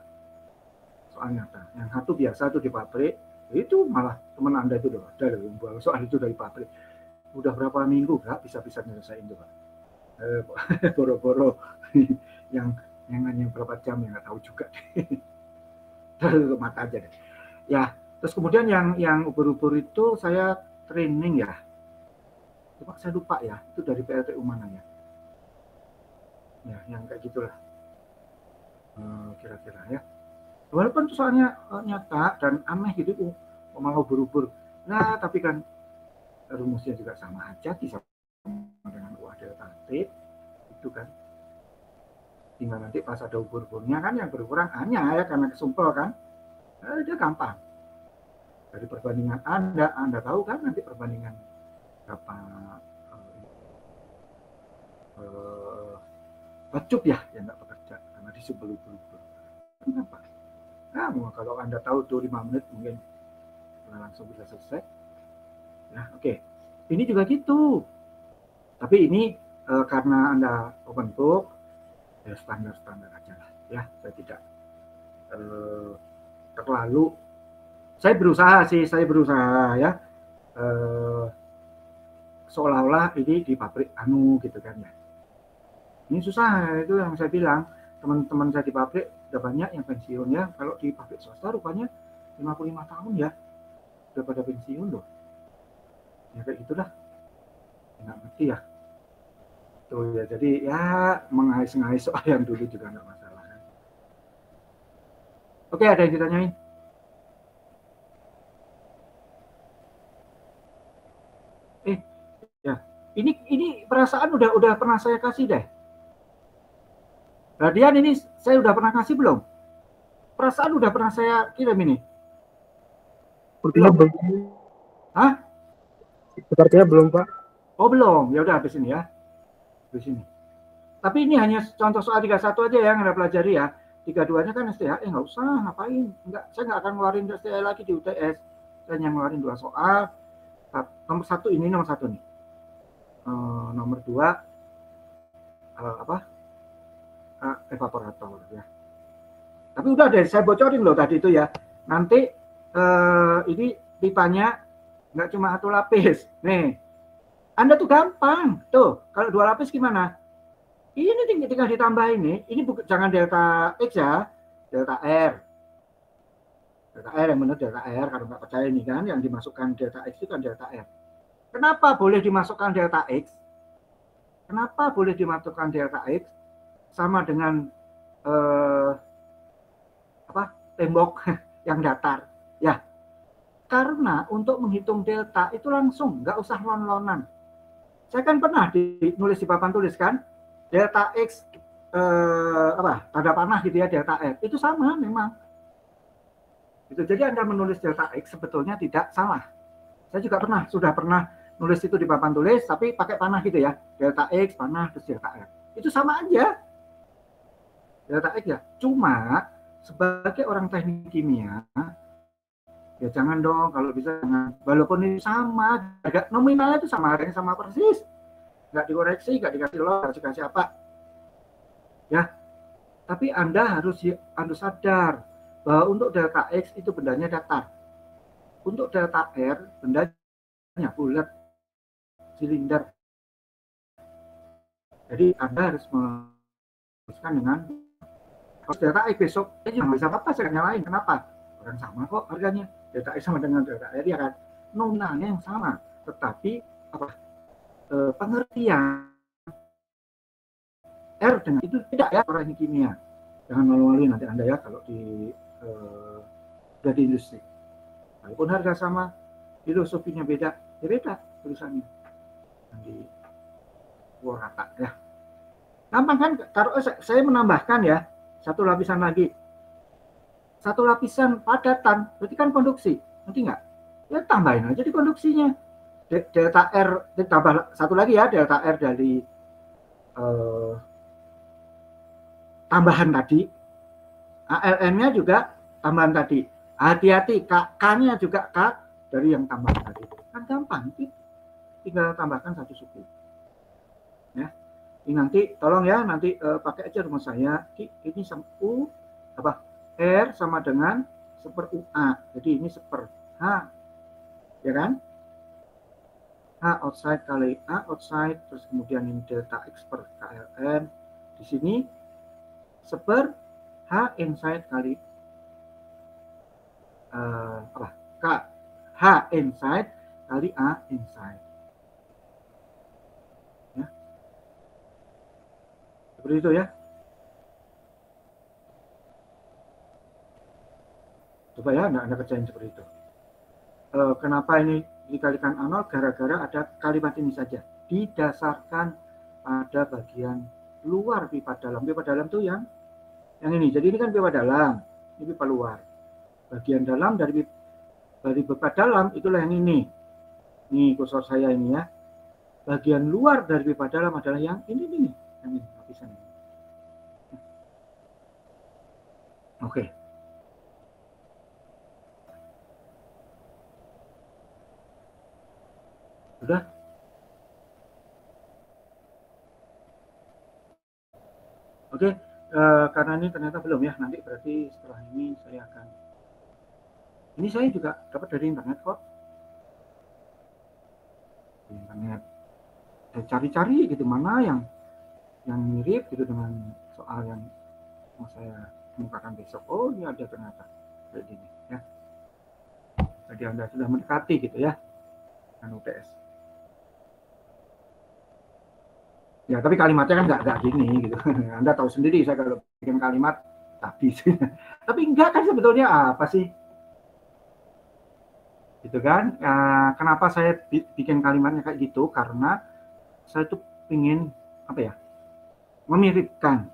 soal nyata. Yang satu biasa tuh di pabrik, itu malah teman Anda itu udah ada loh yang buang soal itu dari pabrik. Udah berapa minggu nggak bisa-bisa nyelesain itu Pak. Boro-boro yang hanya berapa jam ya nggak tahu juga. Terlalu mata aja deh. Ya, terus kemudian yang ubur-ubur itu saya training ya. Coba saya lupa ya, itu dari PLTU mana ya? Ya, yang kayak gitulah. Kira-kira ya. Walaupun itu soalnya nyata dan aneh gitu, malah ubur-ubur. Nah, tapi kan rumusnya juga sama aja, sama dengan UA delta T, itu kan. Tinggal nanti pas ada ubur-uburnya kan yang berkurang hanya ya karena kesumpel kan. Dia gampang. Dari perbandingan Anda tahu kan nanti perbandingan berapa bacup ya yang nggak bekerja karena disumpel ubur-ubur. Kenapa? Nah, kalau Anda tahu tuh 5 menit mungkin langsung bisa selesai. Nah, oke. Ini juga gitu. Tapi ini karena Anda open book, ya standar-standar aja lah. Ya, saya tidak terlalu. Saya berusaha ya. Seolah-olah ini di pabrik gitu kan ya. Ini susah, itu yang saya bilang. Teman-teman saya di pabrik udah banyak yang pensiun ya. Kalau di pabrik swasta rupanya 55 tahun ya. Udah pada pensiun loh. Ya kayak gitulah. Nggak ngerti ya. Tuh ya, jadi ya mengais-ngais soal yang dulu juga nggak masalah kan. Oke, ada yang ditanyain? Ya, ini perasaan udah pernah saya kasih deh. Radian ini saya udah pernah kasih belum? Perasaan udah pernah saya kirim ini. Sepertinya belum. Hah? Sepertinya belum, Pak. Oh belum, ya udah habis ini ya. Habis ini. Tapi ini hanya contoh soal 31 aja ya yang Anda pelajari ya. 32-nya kan STHE, nggak usah, ngapain. Saya nggak akan ngeluarin STHE lagi di UTS. Saya hanya ngeluarin 2 soal. Nomor 1 ini, nomor 1 nih. Nomor 2, evaporator ya. Tapi udah deh, saya bocorin loh tadi itu ya. Nanti ini pipanya nggak cuma 1 lapis. Nih, Anda tuh gampang. Tuh, kalau 2 lapis gimana? Ini tinggal ditambah ini jangan delta X ya, delta R. Delta R yang benar delta R, kalau nggak percaya ini kan, yang dimasukkan delta X itu kan delta R. Kenapa boleh dimasukkan delta X? Kenapa boleh dimasukkan delta X? Sama dengan tembok yang datar. Ya, karena untuk menghitung delta itu langsung, nggak usah lon-lonan. Saya kan pernah nulis di papan tulis kan, delta X tanda panah gitu ya, delta R itu sama memang itu. Jadi Anda menulis delta X sebetulnya tidak salah. Saya juga sudah pernah nulis itu di papan tulis tapi pakai panah gitu ya, delta X panah terus delta R itu sama aja delta X ya. Cuma sebagai orang teknik kimia ya jangan dong, kalau bisa jangan, walaupun ini sama agak nominalnya itu sama, harganya sama persis, nggak dikoreksi, nggak dikasih loh, harus dikasih apa ya. Tapi Anda harus sadar bahwa untuk delta X itu bendanya datar, untuk delta R bendanya bulat silinder. Jadi Anda harus menuliskan dengan delta X besok jangan bisa apa-apa, saya nyalain, kenapa? Orang sama kok harganya, delta X sama dengan delta R ya kan, nominalnya yang sama, tetapi pengertian R dengan itu tidak ya orang kimia. Jangan malu-malu nanti Anda ya kalau di udah di industri. Walaupun harga sama, filosofinya beda, ya beda tulisannya. Di rata ya. Gampang kan? Kalau saya menambahkan ya, satu lapisan lagi. Satu lapisan padatan, berarti kan konduksi. Nanti nggak? Ya tambahin aja di konduksinya. Delta R, tambah satu lagi ya, delta R dari tambahan tadi. ALN-nya juga tambahan tadi. Hati-hati, K-nya juga K dari yang tambahan tadi. Kan gampang, tinggal tambahkan satu suku. Ya. Ini nanti tolong ya, nanti pakai aja rumus saya. Ini sama U apa? R sama dengan seper UA. Jadi ini seper H. Ya kan? H outside kali A outside, terus kemudian ini delta X per KLN. Di sini seper H inside kali apa? H inside kali A inside. Ya. Seperti itu ya. Coba ya, Anda kerjain seperti itu. Kenapa ini dikalikan A0? Gara-gara ada kalimat ini saja. Didasarkan pada bagian luar pipa dalam. Pipa dalam itu yang ini. Jadi ini kan pipa dalam, ini pipa luar. Bagian dalam dari pipa dalam itulah yang ini. Ini kursor saya ini ya. Bagian luar dari pipa dalam adalah yang ini. Yang ini, lapisan ini. Oke. Sudah? Oke, karena ini ternyata belum ya, nanti berarti setelah ini saya akan, ini saya juga dapat dari internet kok, di internet. Saya cari-cari gitu mana yang mirip gitu dengan soal yang mau saya kemukakan besok. Oh, ini ada ternyata kayak gini ya. Jadi Anda sudah mendekati gitu ya dengan UTS. Ya, tapi kalimatnya kan nggak gini gitu. Anda tahu sendiri saya kalau bikin kalimat habis. Tapi enggak kan sebetulnya apa sih? Gitu kan? Kenapa saya bikin kalimatnya kayak gitu? Karena saya tuh ingin apa ya? Memiripkan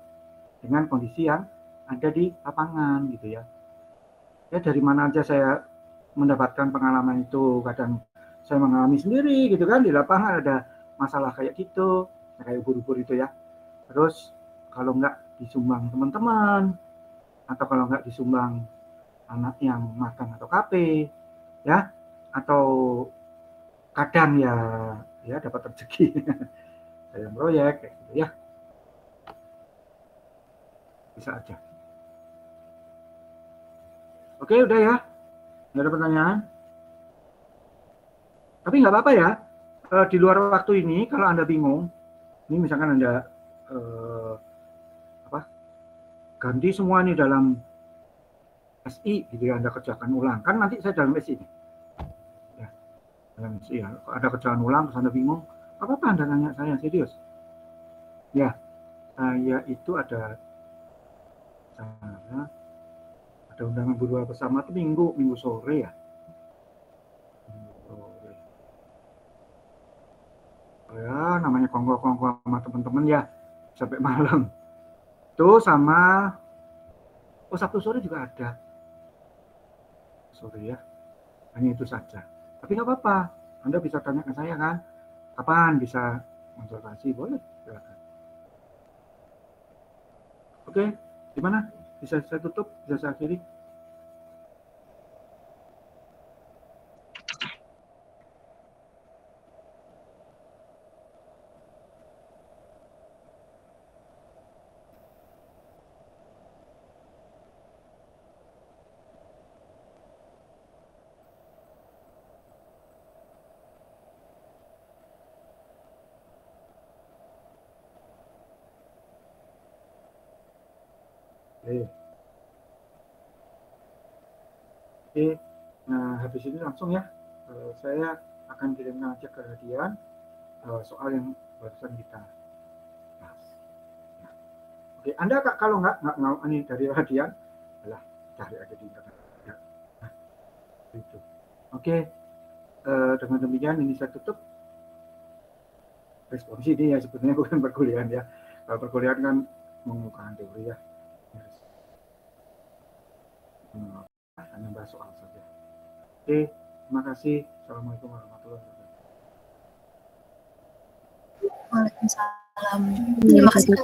dengan kondisi yang ada di lapangan gitu ya. Ya dari mana aja saya mendapatkan pengalaman itu, kadang saya mengalami sendiri gitu kan, di lapangan ada masalah kayak gitu, kayak ubur-ubur itu ya. Terus kalau nggak disumbang teman-teman, atau kalau nggak disumbang anak yang makan atau KP, ya, atau kadang ya dapat rezeki dalam proyek kayak gitu ya, bisa aja. Oke, udah ya, nggak ada pertanyaan. Tapi nggak apa-apa ya, di luar waktu ini kalau Anda bingung, ini misalkan Anda ganti semua ini dalam SI gitu ya, Anda kerjakan ulang. Kan nanti saya dalam SI nih. Ya, dalam SI ya. Kalau ada kerjaan ulang terus Anda bingung, apa-apa Anda nanya saya, serius. Ya, saya itu ada undangan berdua bersama itu minggu sore ya. Ya, namanya kongko-kongko sama teman-teman ya, sampai malam. Tuh sama, Sabtu sore juga ada. Sore ya, hanya itu saja. Tapi nggak apa-apa, Anda bisa tanya ke saya kan, kapan bisa konsultasi, boleh, silakan. Oke, gimana? Bisa saya tutup, bisa saya akhiri? Oke, nah habis ini langsung ya, saya akan kirimkan aja ke Radian soal yang barusan kita bahas. Nah, oke, Anda kalau nggak ini dari Radian, cari aja di internet. Ya. seperti itu. Oke, dengan demikian ini saya tutup. Responsi ini ya sebetulnya bukan perkuliahan ya. Kalau perkuliahan kan mengemukakan teori ya. Hanya bahas soal saja. Oke, terima kasih. Assalamualaikum warahmatullahi wabarakatuh. Waalaikumsalam. Terima kasih.